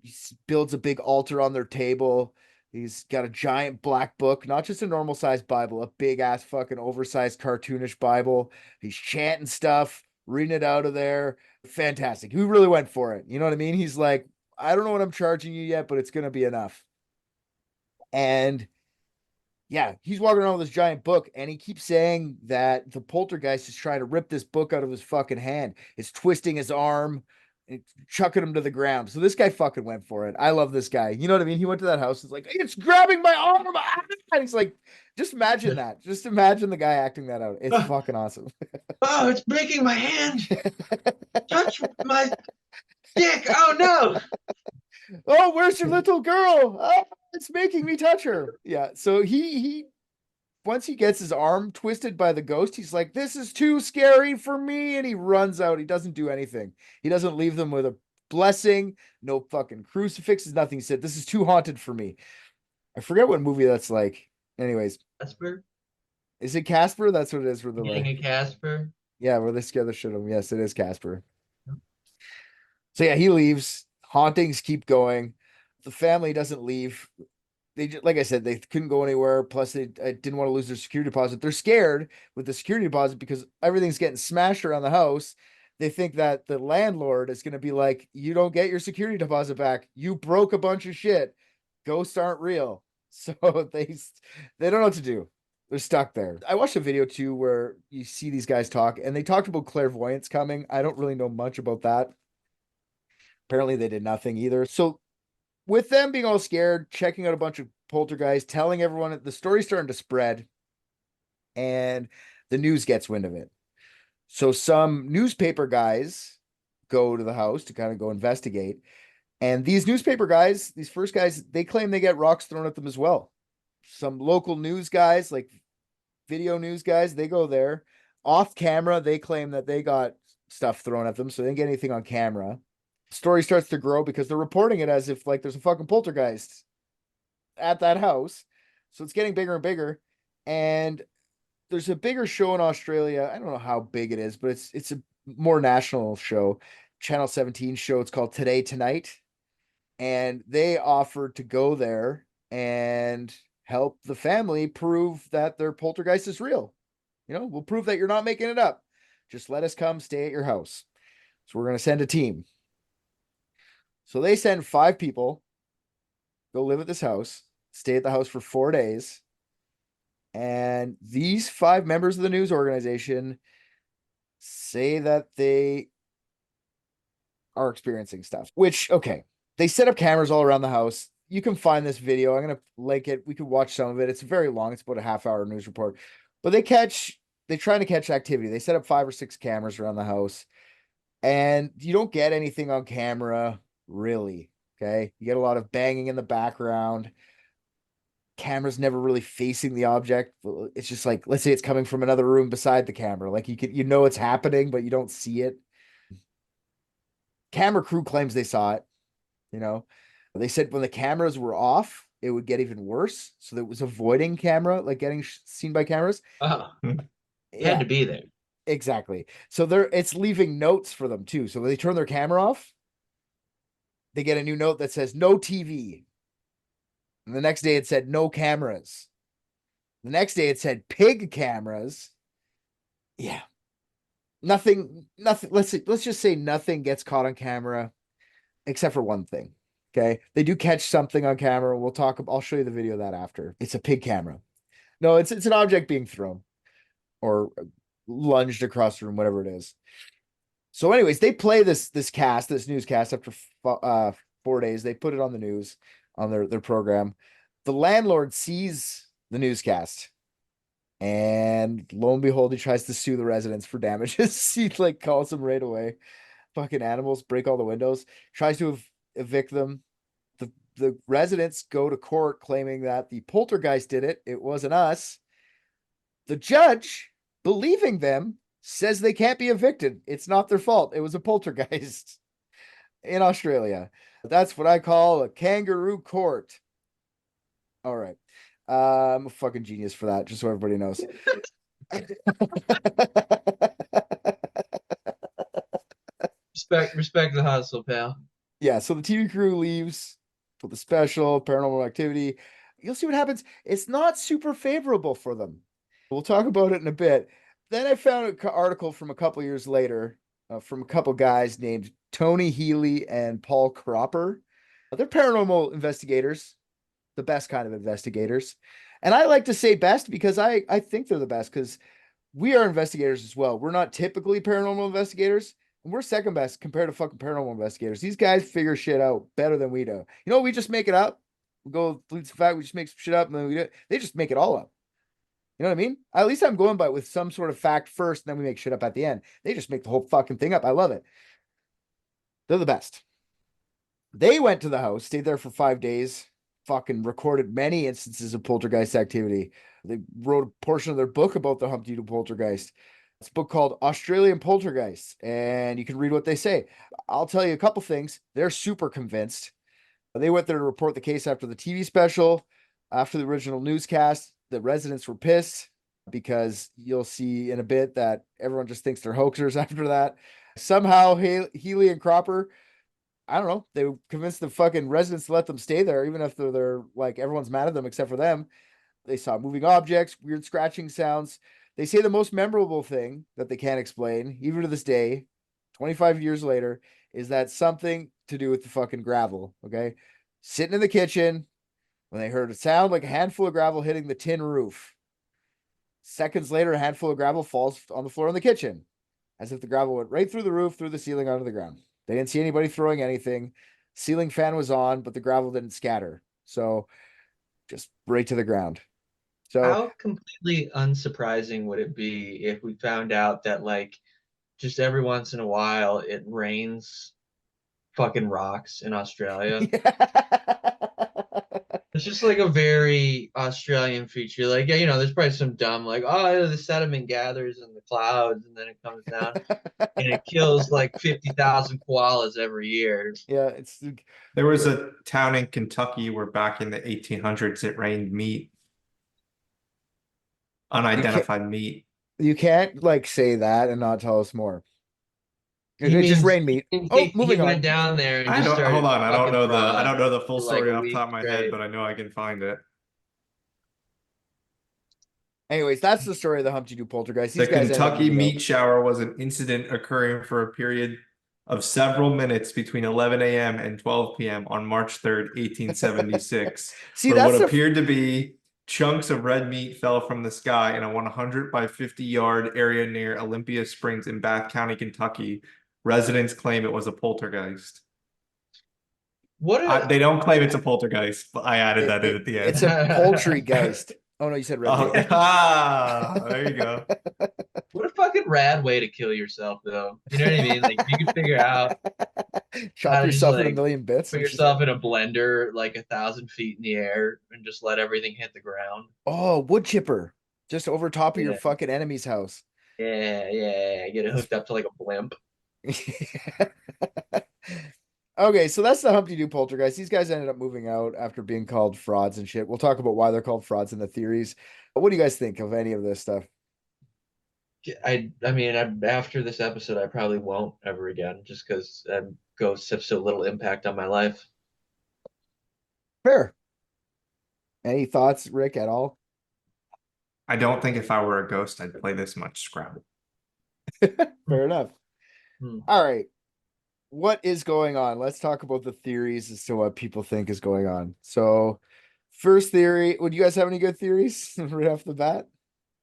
builds a big altar on their table. He's got a giant black book, not just a normal sized Bible, a big ass fucking oversized cartoonish Bible. He's chanting stuff, reading it out of there. Fantastic. He really went for it. You know what I mean? He's like, I don't know what I'm charging you yet, but it's going to be enough. And yeah, he's walking around with this giant book and he keeps saying that the poltergeist is trying to rip this book out of his fucking hand. It's twisting his arm, it's chucking him to the ground. So this guy fucking went for it. I love this guy. You know what I mean? He went to that house. It's like, it's grabbing my arm. And he's like, just imagine that. Just imagine the guy acting that out. It's fucking awesome. Oh, it's breaking my hand. Touch my dick. Oh no. Oh, where's your little girl? Oh, it's making me touch her. Yeah. So he once he gets his arm twisted by the ghost, he's like, this is too scary for me. And he runs out. He doesn't do anything. He doesn't leave them with a blessing, no fucking crucifixes, nothing. He said, this is too haunted for me. I forget what movie that's like. Anyways. Casper? Is it Casper? That's what it is for the Getting a Casper? Yeah, where they scare the shit out of him. Yes, it is Casper. So yeah, he leaves. Hauntings keep going. The family doesn't leave. They just, like I said, they couldn't go anywhere. Plus, they didn't want to lose their security deposit. They're scared with the security deposit because everything's getting smashed around the house. They think that the landlord is going to be like, you don't get your security deposit back. You broke a bunch of shit. Ghosts aren't real. So they don't know what to do. They're stuck there. I watched a video too where you see these guys talk and they talked about clairvoyance coming. I don't really know much about that. Apparently they did nothing either. So with them being all scared, checking out a bunch of poltergeists, telling everyone the story's starting to spread and the news gets wind of it. So some newspaper guys go to the house to kind of go investigate. And these newspaper guys, these first guys, they claim they get rocks thrown at them as well. Some local news guys, like video news guys, they go there. Off camera, they claim that they got stuff thrown at them, so they didn't get anything on camera. Story starts to grow because they're reporting it as if like there's a fucking poltergeist at that house. So it's getting bigger and bigger. And there's a bigger show in Australia. I don't know how big it is, but it's a more national show. Channel 17 show. It's called Today Tonight. And they offered to go there and help the family prove that their poltergeist is real. You know, we'll prove that you're not making it up. Just let us come stay at your house. So we're going to send a team. So they send 5 people, go live at this house, stay at the house for 4 days. And these 5 members of the news organization say that they are experiencing stuff, which, okay, they set up cameras all around the house. You can find this video. I'm going to link it. We could watch some of it. It's very long. It's about a half-hour news report, but they're trying to catch activity. They set up 5 or 6 cameras around the house, and you don't get anything on camera, really. Okay. You get a lot of banging in the background. Camera's never really facing the object. It's just like, let's say it's coming from another room beside the camera. Like it's happening, but you don't see it. Camera crew claims they saw it. They said when the cameras were off, it would get even worse. So that was avoiding camera, like getting seen by cameras. Oh, it had to be there. Exactly. So it's leaving notes for them too. So when they turn their camera off, they get a new note that says no TV. And the next day it said no cameras. The next day it said pig cameras. Yeah. Nothing. Let's just say nothing gets caught on camera except for one thing. Okay. They do catch something on camera. I'll show you the video of that after. It's a pig camera. No, it's an object being thrown or lunged across the room, whatever it is. So anyways, they play this newscast after 4 days. They put it on the news on their program. The landlord sees the newscast, and lo and behold, he tries to sue the residents for damages. He calls them right away. Fucking animals, break all the windows, tries to evict them. The residents go to court claiming that the poltergeist did it. It wasn't us. The judge, believing them, says they can't be evicted. It's not their fault. It was a poltergeist in Australia. That's what I call a kangaroo court. All right. I'm a fucking genius for that, just so everybody knows. Respect the hustle, pal. Yeah, so the TV crew leaves for the special paranormal activity. You'll see what happens. It's not super favorable for them. We'll talk about it in a bit. Then I found an article from a couple years later from a couple guys named Tony Healy and Paul Cropper. They're paranormal investigators, the best kind of investigators. And I like to say best because I think they're the best, because we are investigators as well. We're not typically paranormal investigators, and we're second best compared to fucking paranormal investigators. These guys figure shit out better than we do. We just make it up. We go through the fact we just make some shit up, and then we do it. They just make it all up. You know what I mean? At least I'm going by with some sort of fact first, and then we make shit up at the end. They just make the whole fucking thing up. I love it. They're the best. They went to the house, stayed there for 5 days, fucking recorded many instances of poltergeist activity. They wrote a portion of their book about the Humpty Doo poltergeist. It's a book called Australian Poltergeist, and you can read what they say. I'll tell you a couple things. They're super convinced. They went there to report the case after the TV special, after the original newscast. The residents were pissed because you'll see in a bit that everyone just thinks they're hoaxers after that. Somehow Healy and Cropper, I don't know, they convinced the fucking residents to let them stay there, even if they're like, everyone's mad at them except for them. They saw moving objects, weird scratching sounds. They say the most memorable thing that they can't explain, even to this day, 25 years later, is that something to do with the fucking gravel. Okay. Sitting in the kitchen when they heard a sound like a handful of gravel hitting the tin roof. Seconds later, a handful of gravel falls on the floor in the kitchen, as if the gravel went right through the roof, through the ceiling, onto the ground. They didn't see anybody throwing anything. Ceiling fan was on, but the gravel didn't scatter. So just right to the ground. So how completely unsurprising would it be if we found out that just every once in a while it rains fucking rocks in Australia? It's just a very Australian feature. There's probably some dumb the sediment gathers in the clouds and then it comes down and it kills 50,000 koalas every year. Yeah, there was a town in Kentucky where back in the 1800s it rained meat, unidentified meat. You can't say that and not tell us more. It just rain meat. Moving on. Went down there and just started. Hold on, I don't know the full story off the top of my head, but I know I can find it. Anyways, that's the story of the Humpty Doo poltergeist. The Kentucky meat shower was an incident occurring for a period of several minutes between 11 a.m. and 12 p.m. on March 3rd, 1876. See, for what appeared to be Chunks of red meat fell from the sky in a 100 by 50 yard area near Olympia Springs in Bath County, Kentucky. Residents claim it was a poltergeist. They don't claim it's a poltergeist, but I added that in at the end. It's a poultry geist. Oh no, you said red meat. There you go. What a fucking rad way to kill yourself, though. You know what I mean? Like, you can figure out Chop how to just, yourself in a like, million bits. put yourself in a blender like 1,000 feet in the air and just let everything hit the ground. Oh, wood chipper. Just over top of your Yeah. fucking enemy's house. Yeah. Get it hooked up to like a blimp. Okay, so that's the Humpty Doo poltergeist. These guys ended up moving out after being called frauds and shit. We'll talk about why they're called frauds and the theories. But what do you guys think of any of this stuff? I mean, after this episode, I probably won't ever again, just because ghosts have so little impact on my life. Fair. Any thoughts, Rick, at all? I don't think if I were a ghost, I'd play this much Scrabble. Fair enough. Hmm. All right. What is going on? Let's talk about the theories as to what people think is going on. So, first theory, would you guys have any good theories right off the bat?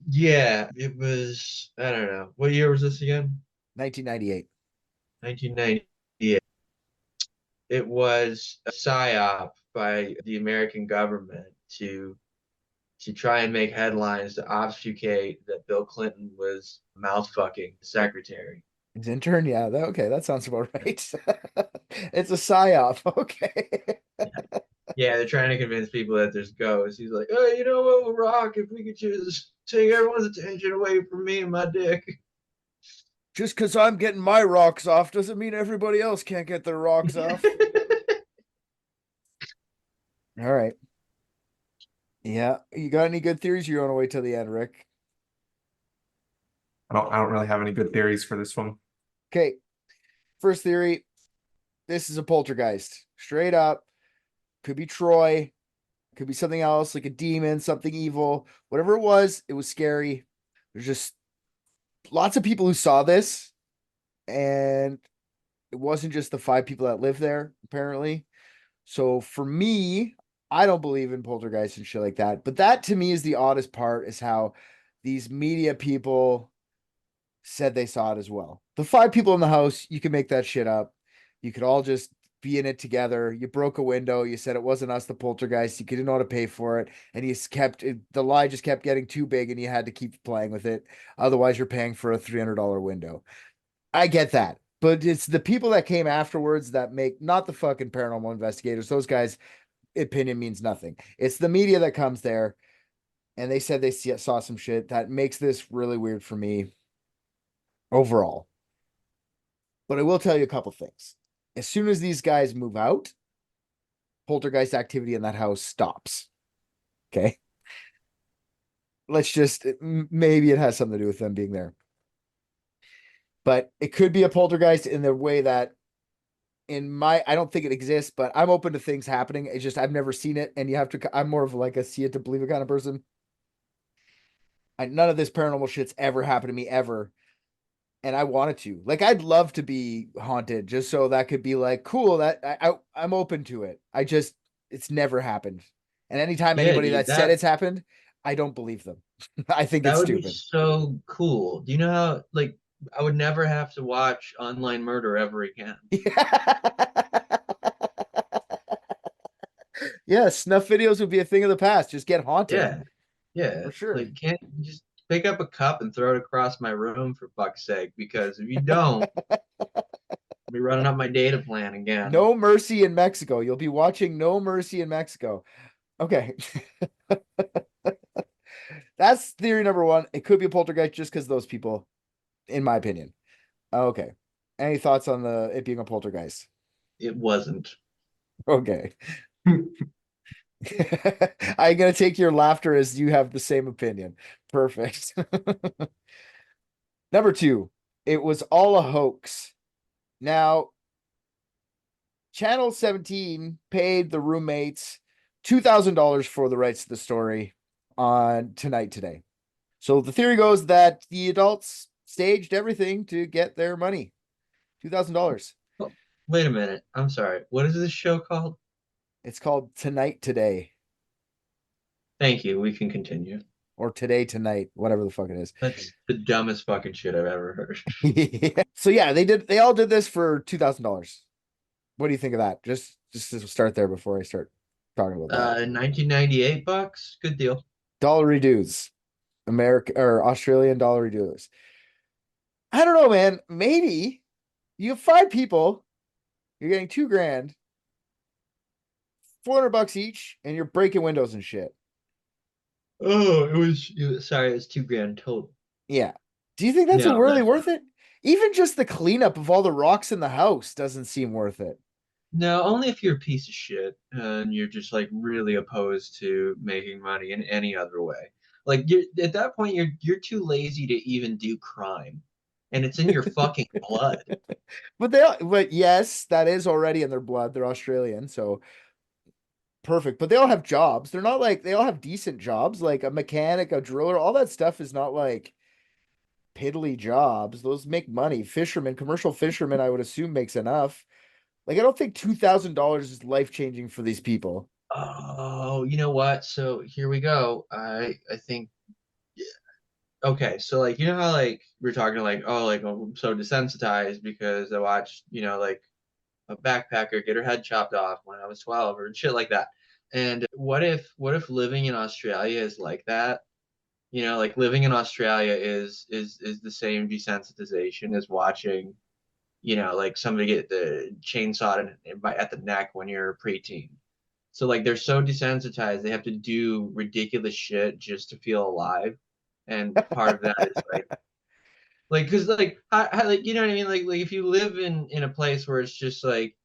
Yeah, it was, I don't know. What year was this again? 1998. 1998. It was a psyop by the American government to try and make headlines to obfuscate that Bill Clinton was mouth fucking the secretary. His intern? Yeah, okay, that sounds about right. It's a psyop. Okay. Yeah, they're trying to convince people that there's ghosts. He's like, oh, you know what would rock if we could just take everyone's attention away from me and my dick. Just because I'm getting my rocks off doesn't mean everybody else can't get their rocks off. All right. Yeah. You got any good theories? You want to wait till the end, Rick? I don't really have any good theories for this one. Okay. First theory. This is a poltergeist. Straight up. Could be Troy. Could be something else, like a demon, something evil. Whatever it was scary. There's just lots of people who saw this. And it wasn't just the 5 people that live there, apparently. So for me, I don't believe in poltergeists and shit like that. But that to me is the oddest part, is how these media people said they saw it as well. The 5 people in the house, you can make that shit up. You could all just be in it together. You broke a window. You said it wasn't us, the poltergeist. You didn't know how to pay for it. And the lie just kept getting too big and you had to keep playing with it. Otherwise, you're paying for a $300 window. I get that. But it's the people that came afterwards that make, not the fucking paranormal investigators. Those guys' opinion means nothing. It's the media that comes there and they said they saw some shit that makes this really weird for me overall. But I will tell you a couple things. As soon as these guys move out, poltergeist activity in that house stops. Okay. Maybe it has something to do with them being there. But it could be a poltergeist in the way that I don't think it exists, but I'm open to things happening. It's just, I've never seen it. And I'm more of like a see it to believe it kind of person. None of this paranormal shit's ever happened to me ever. And I wanted to, like, I'd love to be haunted just so that could be like, cool, that I'm open to it. It's never happened. And anytime anybody that said it's happened, I don't believe them. I think it's stupid. That would be so cool. Do you know how, like, I would never have to watch online murder ever again. Yeah, snuff videos would be a thing of the past. Just get haunted. Yeah, for sure. Like, can't you just pick up a cup and throw it across my room, for fuck's sake? Because if you don't, I'll be running up my data plan again. No Mercy in Mexico. You'll be watching No Mercy in Mexico. Okay. That's theory number 1. It could be a poltergeist just because those people, in my opinion. Okay. Any thoughts on it being a poltergeist? It wasn't. Okay. I'm going to take your laughter as you have the same opinion. Perfect. Number 2, it was all a hoax. Now, Channel 17 paid the roommates $2,000 for the rights to the story on Tonight Today. So the theory goes that the adults staged everything to get their money. $2,000. Oh, wait a minute. I'm sorry. What is this show called? It's called Tonight Today. Thank you. We can continue. or today, tonight, whatever the fuck it is. That's the dumbest fucking shit I've ever heard. Yeah. So yeah, they all did this for $2,000. What do you think of that? Just to start there before I start talking about that. 1998 bucks. Good deal. Dollary dues. America or Australian dollary dues. I don't know, man. Maybe you have 5 people, you're getting $2,000, $400 each, and you're breaking windows and shit. Oh, sorry, it was $2,000 total. Yeah. Do you think that's No, really that's worth it? Even just the cleanup of all the rocks in the house doesn't seem worth it. No, only if you're a piece of shit and you're just like really opposed to making money in any other way. Like you're at that point you're too lazy to even do crime. And it's in your fucking blood. But yes, that is already in their blood. They're Australian, so perfect. But they all have jobs. They're not like they all have decent jobs, like a mechanic, a driller, all that stuff is not like piddly jobs. Those make money. Fishermen, commercial fishermen, I would assume makes enough. Like I don't think $2,000 is life changing for these people. Oh, you know what? So here we go. I think okay, so like you know how like we're talking like oh like I'm so desensitized because I watched, like a backpacker get her head chopped off when I was 12 or shit like that. And what if living in Australia is like that? Like living in Australia is the same desensitization as watching, like somebody get the chainsaw at the neck when you're a preteen. So like they're so desensitized, they have to do ridiculous shit just to feel alive. And part of that is like because like like you know what I mean? Like if you live in a place where it's just like,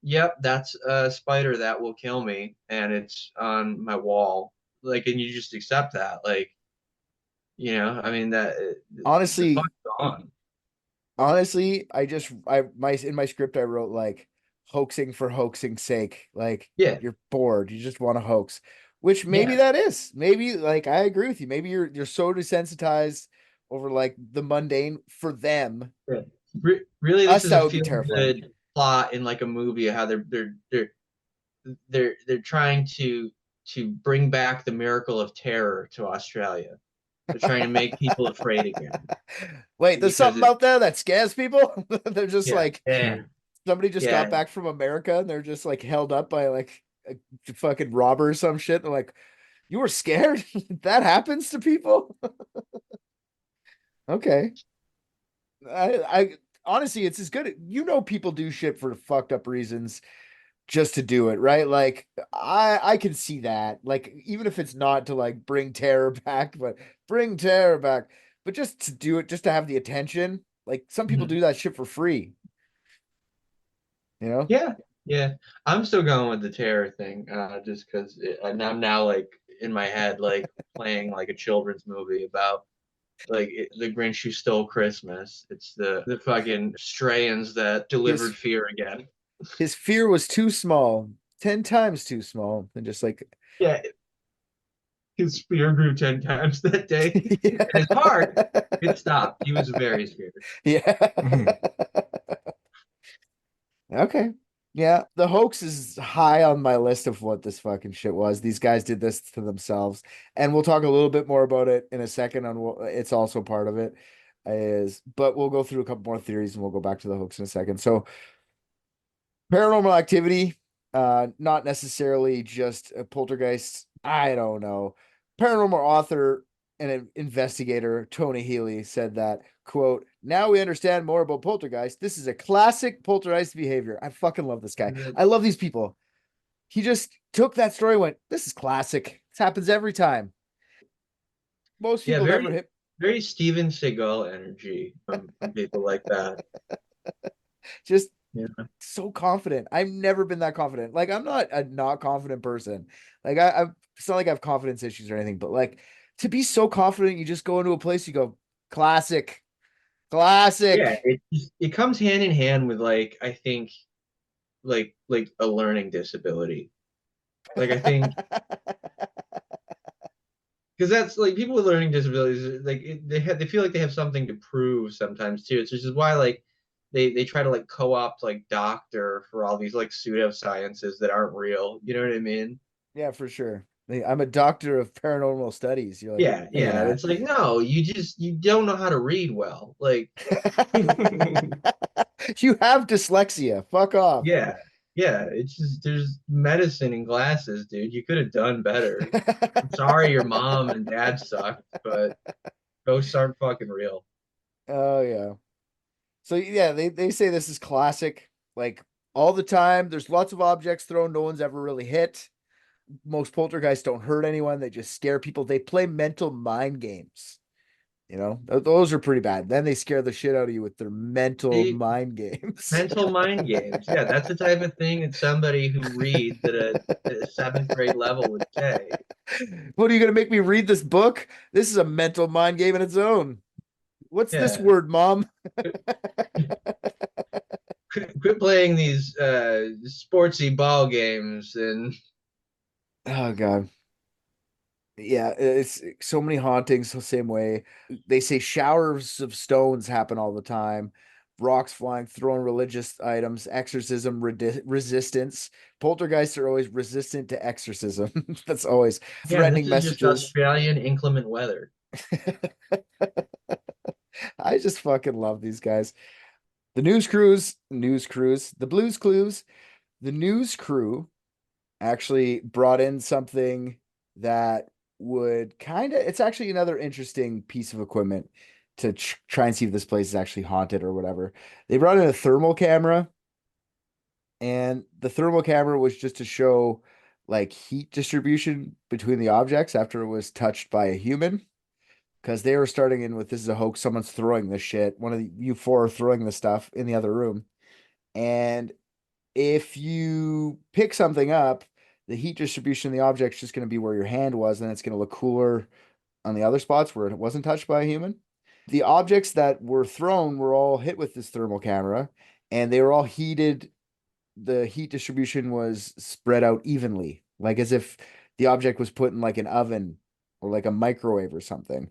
yep, that's a spider that will kill me and it's on my wall, like, and you just accept that, like, I mean that the Honestly, fuck's gone. I in my script I wrote like hoaxing for hoaxing's sake. Like Yeah, you're bored, you just want to hoax. Which maybe yeah, that is. Maybe like I agree with you. Maybe you're so desensitized over like the mundane for them. yeah. Really, this Us, is a that would be feel terrifying. good plot in like a movie, how they're trying to bring back the miracle of terror to Australia. They're trying to make people afraid again Wait, there's because something it, out there that scares people. They're just yeah, like yeah, somebody just yeah. got back from America and they're just like held up by like a fucking robber or some shit. They're like, you were scared? That happens to people? Okay. I honestly, it's as good. People do shit for fucked up reasons just to do it, right? Like I can see that. Like even if it's not to like bring terror back, but bring terror back, but just to do it, just to have the attention. Like some people Mhm. do that shit for free, you know? Yeah, yeah. I'm still going with the terror thing, just because I'm now like in my head like playing like a children's movie about like the Grinch who stole Christmas. It's the fucking Strayans that His delivered fear again. his fear was too small, 10 times too small, and just like Yeah, his fear grew 10 times that day, yeah. and his heart it stopped. He was very scared. Yeah. Mhm. Okay. Yeah, the hoax is high on my list of what this fucking shit was. These guys did this to themselves, and we'll talk a little bit more about it in a second on what it's also part of it is, but we'll go through a couple more theories and we'll go back to the hoax in a second. So, paranormal activity, not necessarily just a poltergeist. I don't know. Paranormal author and an investigator, Tony Healy, said that, quote, now we understand more about poltergeist. This is a classic poltergeist behavior. I fucking love this guy. I love these people. He just took that story and went, this is classic. This happens every time. Most Yeah, people never very hit. very Steven Seagal energy from people like that. Just Yeah. so confident. I've never been that confident. Like I'm not a not confident person. Like it's not like I have confidence issues or anything, but like to be so confident, you just go into a place, you go, classic, Yeah, classic. it comes hand in hand with like I think like a learning disability. Like I think because that's like people with learning disabilities like they feel like they have something to prove sometimes too. It's which is why like they try to like co-opt like doctor for all these like pseudosciences that aren't real. You know what I mean? Yeah, for sure. I'm a doctor of paranormal studies. You're like, Yeah, no, you're yeah. not. It's like, no, you don't know how to read well. Like, You have dyslexia. Fuck off. yeah, yeah. It's just there's medicine in glasses, dude. You could have done better. I'm sorry your mom and dad sucked, but ghosts aren't fucking real. Oh yeah. So yeah, they say this is classic. Like all the time, there's lots of objects thrown, no one's ever really hit. Most poltergeists don't hurt anyone, they just scare people. They play mental mind games. Those are pretty bad. Then they scare the shit out of you with their mental See, mind games. mental mind games. Yeah, that's the type of thing that somebody who reads at a seventh grade level would say. What are you going to make me read this book? This is a mental mind game in its own. What's this Yeah. word, Mom? Quit playing these sportsy ball games and Oh God. Yeah, it's so many hauntings the same way. They say showers of stones happen all the time. Rocks flying, throwing religious items, exorcism, resistance. Poltergeists are always resistant to exorcism. That's always yeah, this threatening is just messages. Australian inclement weather. I just fucking love these guys. The the Blues Clues, the news crew actually brought in something that would it's actually another interesting piece of equipment to try and see if this place is actually haunted or whatever. They brought in a thermal camera, and the thermal camera was just to show like heat distribution between the objects after it was touched by a human. Because they were starting in with, this is a hoax, someone's throwing this shit. One of you four are throwing the stuff in the other room. And if you pick something up, the heat distribution of the object's just going to be where your hand was, and it's going to look cooler on the other spots where it wasn't touched by a human. The objects that were thrown were all hit with this thermal camera, and they were all heated. The heat distribution was spread out evenly, like as if the object was put in like an oven or like a microwave or something.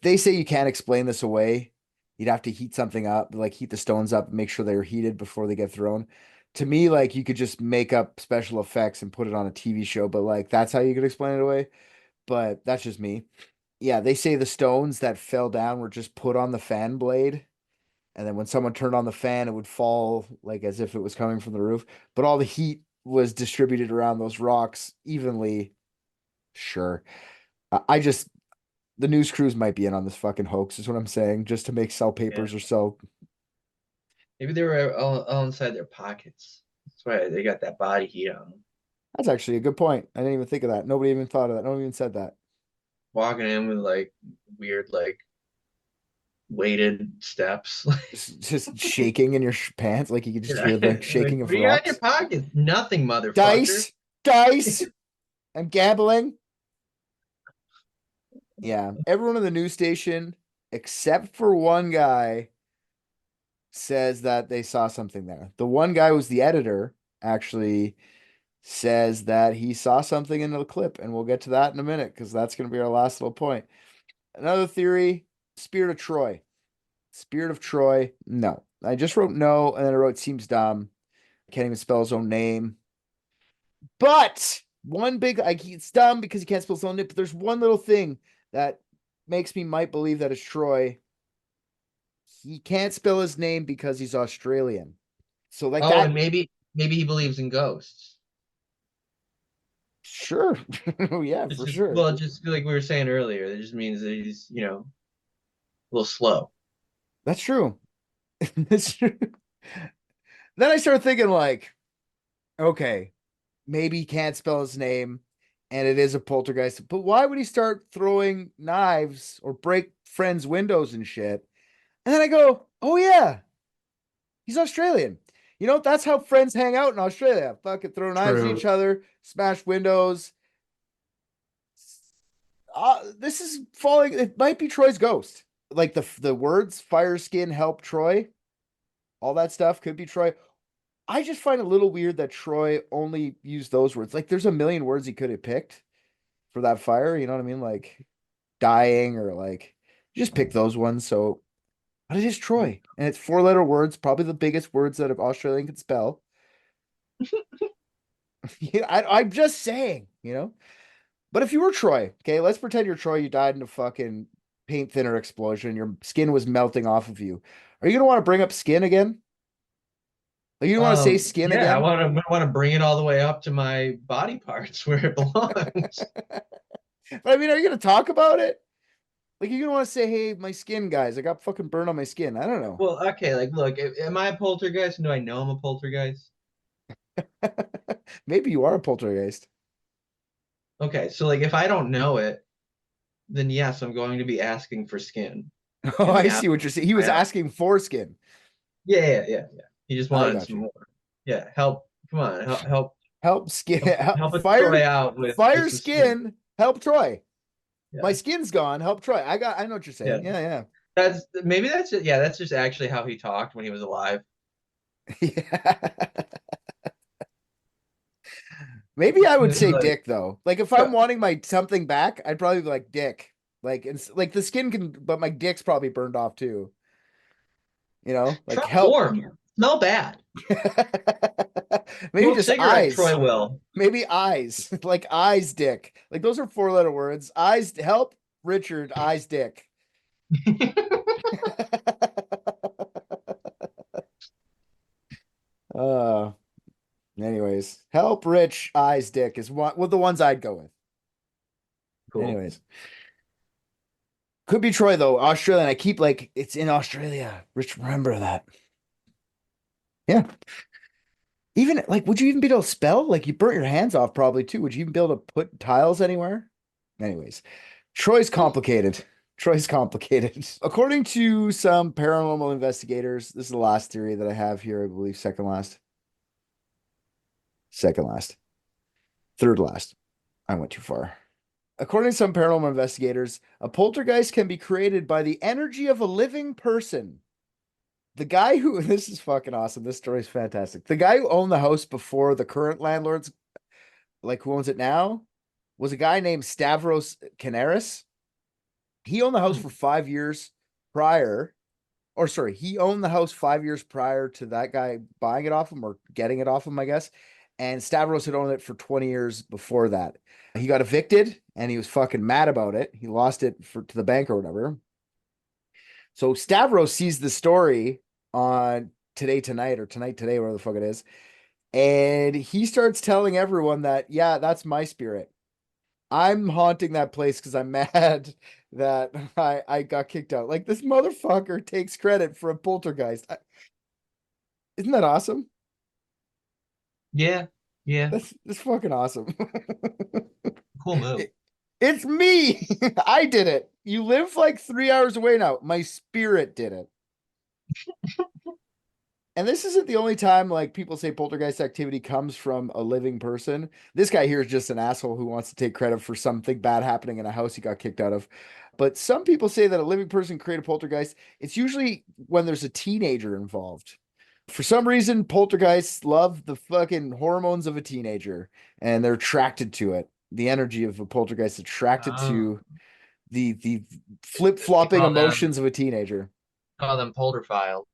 They say you can't explain this away. You'd have to heat something up, like heat the stones up, make sure they're heated before they get thrown. To me, like you could just make up special effects and put it on a TV show, but like that's how you could explain it away. But that's just me. Yeah, they say the stones that fell down were just put on the fan blade. And then when someone turned on the fan, it would fall like as if it was coming from the roof. But all the heat was distributed around those rocks evenly. Sure. I just the news crews might be in on this fucking hoax, is what I'm saying, just to make sell papers Yeah. or sell. Maybe they were all inside their pockets. That's why they got that body heat on them. That's actually a good point. I didn't even think of that. Nobody even thought of that. Nobody even said that. Walking in with like weird, like weighted steps. Just shaking in your pants, like you could just hear the shaking Like, of what do you got in your rocks. pockets? Nothing, motherfucker. Dice. I'm gambling. Yeah, everyone in the news station, except for one guy, says that they saw something there. The one guy was the editor, actually says that he saw something in the clip, and we'll get to that in a minute because that's going to be our last little point. Another theory, Spirit of Troy. Spirit of Troy, no. I just wrote no, and then I wrote seems dumb. Can't even spell his own name. But one big, like, it's dumb because he can't spell his own name, but there's one little thing that makes me might believe that it's Troy. He can't spell his name because he's Australian. So like that. And maybe he believes in ghosts. Sure. Yeah, for sure. Well, just like we were saying earlier, it just means that he's, a little slow. That's true. That's true. Then I started thinking like, okay, maybe he can't spell his name and it is a poltergeist, but why would he start throwing knives or break friends' windows and shit? And then I go, oh yeah, he's Australian. That's how friends hang out in Australia. Fucking throw knives at each other, smash windows. This is falling. It might be Troy's ghost. Like the words fire skin help Troy. All that stuff could be Troy. I just find it a little weird that Troy only used those words. Like there's a million words he could have picked for that fire. You know what I mean? Like dying or like just pick those ones. So, but it is Troy, and it's 4-letter words, probably the biggest words that an Australian can spell. I'm just saying, But if you were Troy, okay, let's pretend you're Troy, you died in a fucking paint thinner explosion, your skin was melting off of you. Are you gonna want to bring up skin again? Like you don't want to say skin Yeah, I again? want to bring it all the way up to my body parts where it belongs. But I mean, are you gonna talk about it? Like you're gonna want to say, hey, my skin, guys, I got fucking burned on my skin. I don't know. Well, okay, like look, am I a poltergeist? And do I know I'm a poltergeist? Maybe you are a poltergeist. Okay, so like if I don't know it, then yes, I'm going to be asking for skin. Oh, In the I see what you're saying. He was Yeah. asking for skin. Yeah. He just I wanted got some you. more. Yeah, help. Come on, Help skin. help us Fire. Troy out with Fire some skin. Help Troy. Yeah. My skin's gone. Help Troy. I know what you're saying. Yeah. Yeah. That's it. Yeah, that's just actually how he talked when he was alive. Yeah. Maybe I would say Like, dick though. Like if I'm wanting my something back, I'd probably be like dick. Like it's like the skin can, but my dick's probably burned off too. You know, like Truck help. warm. Smell bad. Maybe Smoke just cigarette, eyes. Troy will. Maybe eyes. Like eyes, dick. Like those are 4-letter words. Eyes help Richard. Eyes, dick. uh Anyways, help Rich eyes dick is one the ones I'd go with. Cool. Anyways. Could be Troy though. Australian. I keep like it's in Australia. Rich, remember that. Yeah. Even like, would you even be able to spell? Like you burnt your hands off probably too. Would you even be able to put tiles anywhere? Anyways, Troy's complicated. Troy's complicated. According to some paranormal investigators, this is the last theory that I have here. I believe second last. Second last. Third last. I went too far. According to some paranormal investigators, a poltergeist can be created by the energy of a living person. The guy who, this is fucking awesome. This story is fantastic. The guy who owned the house before the current landlords, like who owns it now, was a guy named Stavros Canaris. He owned the house for 5 years prior, or sorry, he owned the house 5 years prior to that guy buying it off him or getting it off him, I guess. And Stavros had owned it for 20 years before that. He got evicted and he was fucking mad about it. He lost it to the bank or whatever. So Stavros sees the story on Today Tonight or Tonight Today, whatever the fuck it is. And he starts telling everyone that, yeah, that's my spirit. I'm haunting that place because I'm mad that I got kicked out. Like this motherfucker takes credit for a poltergeist. Isn't that awesome? Yeah. That's fucking awesome. Cool move. It's me. I did it. You live like 3 hours away now. My spirit did it. And this isn't the only time like people say poltergeist activity comes from a living person. This guy here is just an asshole who wants to take credit for something bad happening in a house he got kicked out of. But some people say that a living person created a poltergeist. It's usually when there's a teenager involved. For some reason, poltergeists love the fucking hormones of a teenager and they're attracted to it. The energy of a poltergeist attracted to the flip-flopping emotions of a teenager. Call them polterfiles.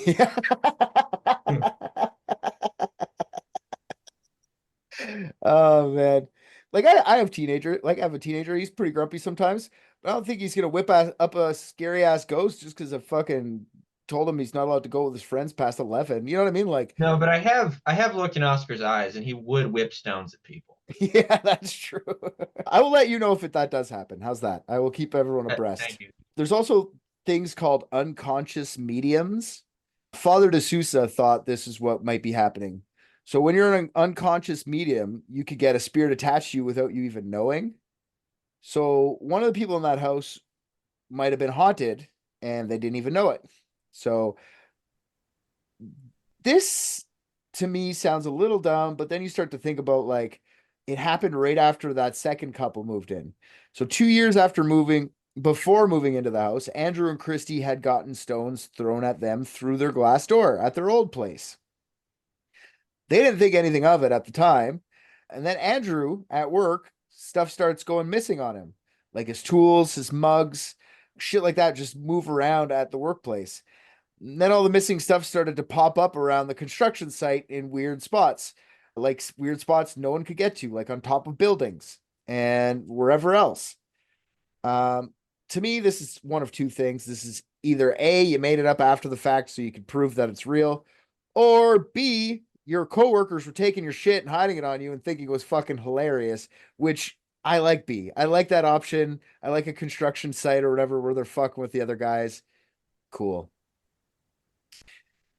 Yeah. Oh man. Like I have teenager, like I have a teenager, he's pretty grumpy sometimes, but I don't think he's gonna whip up a scary ass ghost just because I fucking told him he's not allowed to go with his friends past 11. You know what I mean? Like No, but I have looked in Oscar's eyes and he would whip stones at people. yeah, that's true. I will let you know if that does happen. How's that? I will keep everyone abreast. Thank you. There's also things called unconscious mediums. Father de Sousa thought this is what might be happening. So when you're an unconscious medium, you could get a spirit attached to you without you even knowing. So one of the people in that house might have been haunted and they didn't even know it. So this to me sounds a little dumb, but then you start to think about like it happened right after that second couple moved in. So 2 years before moving into the house, Andrew and Christy had gotten stones thrown at them through their glass door at their old place. They didn't think anything of it at the time. And then Andrew at work, stuff starts going missing on him. Like his tools, his mugs, shit like that just move around at the workplace. And then all the missing stuff started to pop up around the construction site in weird spots. Like weird spots no one could get to, like on top of buildings. and wherever else. To me, this is one of two things. This is either A, you made it up after the fact so you can prove that it's real, or B, your coworkers were taking your shit and hiding it on you and thinking it was fucking hilarious, which I like B. I like that option. I like a construction site or whatever where they're fucking with the other guys. Cool.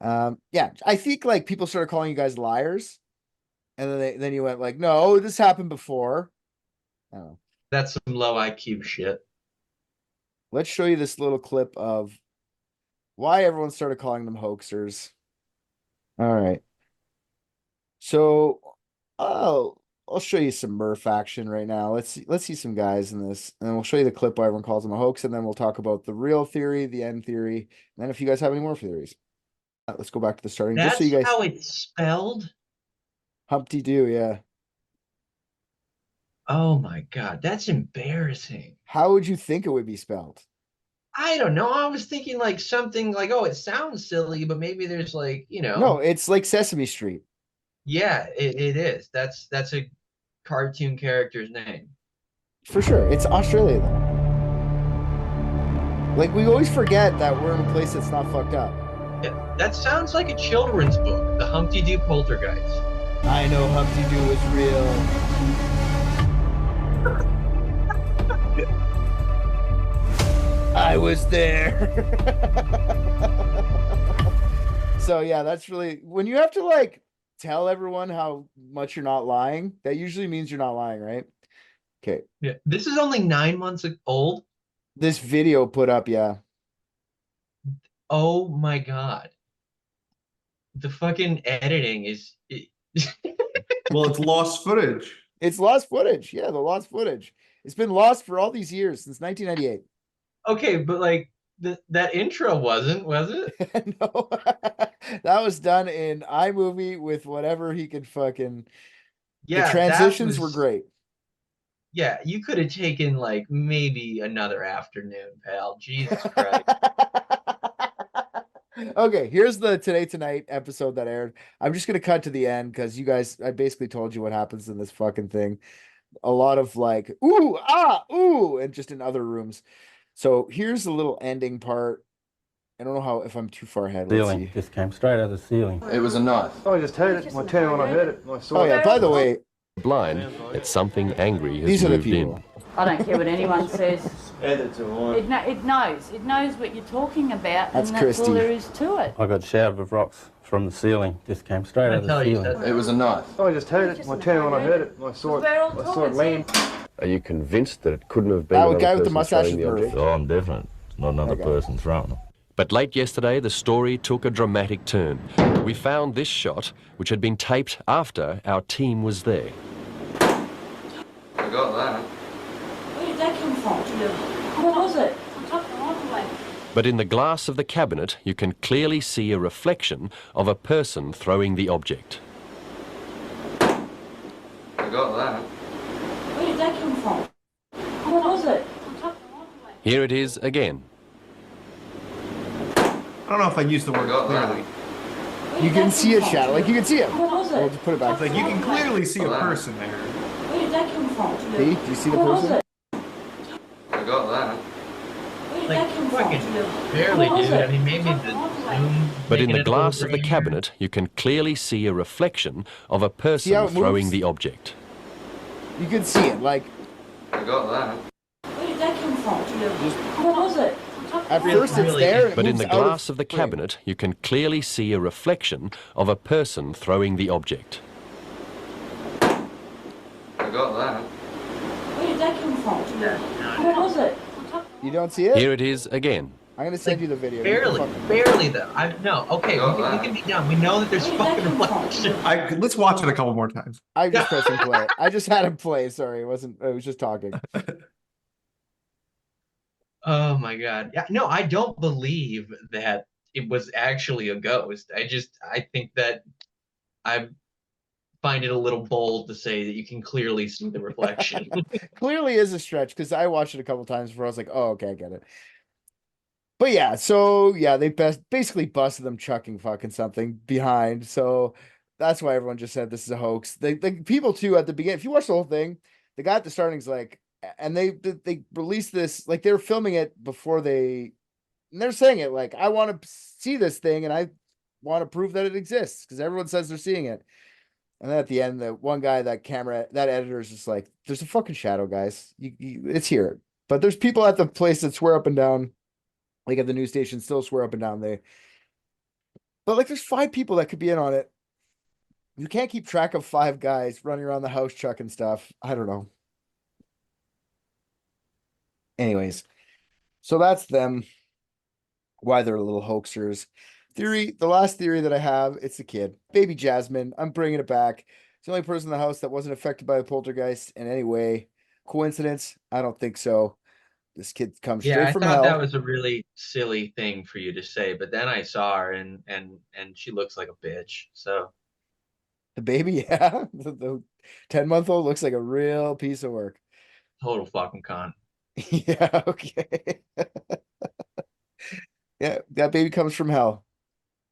Yeah, I think like people started calling you guys liars, and then you went like, no, this happened before. I don't know. That's some low IQ shit. Let's show you this little clip of why everyone started calling them hoaxers. All right. So, I'll show you some Murph action right now. Let's see some guys in this, and then we'll show you the clip why everyone calls them a hoax, and then we'll talk about the real theory, the end theory, and then if you guys have any more theories. Let's go back to the starting. That's just so you guys. how it's spelled? Humpty Doo, yeah. Oh my God, that's embarrassing. How would you think it would be spelled? I don't know. I was thinking like something like, oh, it sounds silly, but maybe there's like, No, it's like Sesame Street. Yeah, it is. That's a cartoon character's name. For sure. It's Australia, though. Like, we always forget that we're in a place that's not fucked up. Yeah, that sounds like a children's book, the Humpty Doo Poltergeist. I know Humpty Doo is real. I was there. So yeah, that's really when you have to like tell everyone how much you're not lying, that usually means you're not lying, right? Okay. Yeah, this is only 9 months old. This video put up, yeah. Oh my God. The fucking editing is Well, it's lost footage. It's lost footage. Yeah, the lost footage. It's been lost for all these years since 1998. okay, but like that intro wasn't, was it? No, that was done in iMovie with whatever he could fucking. Yeah, the transitions were great. Yeah, you could have taken like maybe another afternoon, pal. Jesus Christ. Okay, here's the Today Tonight episode that aired. I'm just gonna cut to the end because you guys, I basically told you what happens in this fucking thing. A lot of like, ooh, ah, ooh, and just in other rooms. So here's the little ending part. I don't know how if I'm too far ahead. Let's Ceiling see. just came straight out of the ceiling. It was a knife. Oh, I just heard it. I tell you when I heard it. I saw Oh yeah, by the way, Blind that something angry has these are the moved people. in. I don't care what anyone says. Add it to one. It knows. It knows what you're talking about, That's and that's all Christy. there is to it. I got showered with rocks from the ceiling. Just came straight out of the tell you ceiling. that- It was a knife. Oh, I just heard it. I tell you when I heard it. I saw it. I saw it land. Are you convinced that it couldn't have been That another guy with the person mustache throwing is the Murph. object? Oh, I'm definite. It's not another Okay. person throwing them. But late yesterday, the story took a dramatic turn. We found this shot, which had been taped after our team was there. I got that. Where did that come from? What was it? On top of the microwave. But in the glass of the cabinet, you can clearly see a reflection of a person throwing the object. I got that. Where did that come from? What was it? On top of the microwave. Here it is again. I don't know if I used the word clearly. Where You did can that see come a from? shadow, like you can see it. What was We'll it? just put it back. On top Like of you the can microwave. clearly see a person there. Where did that come from? See? Do you see the What was person? it? I got that. Where did Like that come fucking from? barely, What was dude. it? I mean, maybe On top the of microwave. zoom. But in making the it a little glass of the grainier. cabinet, you can clearly see a reflection of a how person it throwing moves? the object. You can see it. Like I got that. Where did that come from? What was it? On top of at the first it's microwave. there. And it But in moves the out of glass of the frame. cabinet, you can clearly see a reflection of a person throwing the object. I got that. Where did that come from? What was it? On top of the You don't see it? Here it is again. I'm gonna send you the video. Barely though. No. Okay, we can be done. We know that there's Where did that fucking come reflection. Let's watch it a couple more times. I'm just pressing play. I just had him play. Sorry, it wasn't. I was just talking. Oh my God. Yeah, no, I don't believe that it was actually a ghost. I think that I find it a little bold to say that you can clearly see the reflection. Clearly is a stretch because I watched it a couple times before. I was like, oh, okay, I get it. But yeah, so yeah, they basically busted them chucking fucking something behind. So that's why everyone just said this is a hoax. The people too at the beginning, if you watch the whole thing, the guy at the starting's like, and they released this, like they were filming it before and they're saying it like, I want to see this thing and I want to prove that it exists because everyone says they're seeing it. And then at the end, the one guy, that editor is just like, there's a fucking shadow, guys. It's here. But there's people at the place that swear up and down, like at the news station, still swear up and down. But like, there's 5 people that could be in on it. You can't keep track of 5 guys running around the house chucking stuff. I don't know. Anyways, so that's them. Why they're little hoaxers. The last theory that I have, it's the kid, baby Jasmine. I'm bringing it back. It's the only person in the house that wasn't affected by the poltergeist in any way. Coincidence? I don't think so. This kid comes straight from hell. I thought that was a really silly thing for you to say, but then I saw her and she looks like a bitch. So the baby, yeah, the 10-month-old looks like a real piece of work. Total fucking cunt. Yeah, okay. Yeah, that baby comes from hell.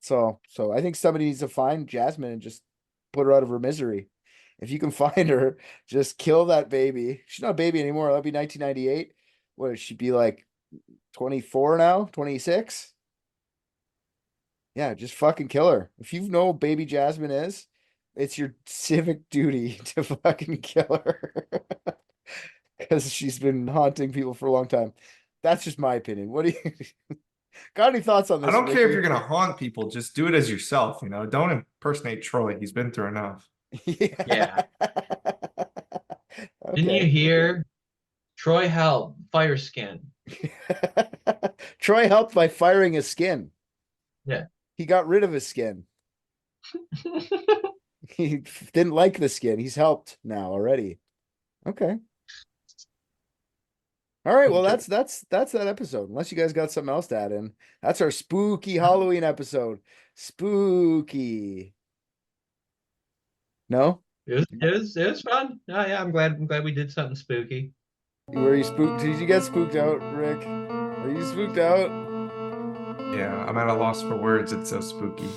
So I think somebody needs to find Jasmine and just put her out of her misery. If you can find her, just kill that baby. She's not a baby anymore. That'll be 1998. What would she be, like 24 now? 26? Yeah, just fucking kill her. If you know what baby Jasmine is, it's your civic duty to fucking kill her. Because she's been haunting people for a long time. That's just my opinion. What do you got any thoughts on this? I don't care if you're gonna haunt people, just do it as yourself, you know. Don't impersonate Troy. He's been through enough. Yeah. Okay. Didn't you hear? Troy helped fire skin. Troy helped by firing his skin. Yeah. He got rid of his skin. He didn't like the skin. He's helped now already. Okay. All right. Well, that's that episode. Unless you guys got something else to add in. That's our spooky Halloween episode. Spooky. No? It was fun. Oh yeah, I'm glad we did something spooky. Were you spooked? Did you get spooked out, Rick? Are you spooked out? Yeah, I'm at a loss for words. It's so spooky.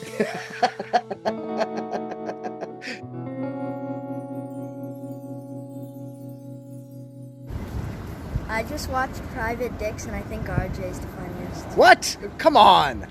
I just watched Private Dicks and I think RJ's the funniest. What? Come on.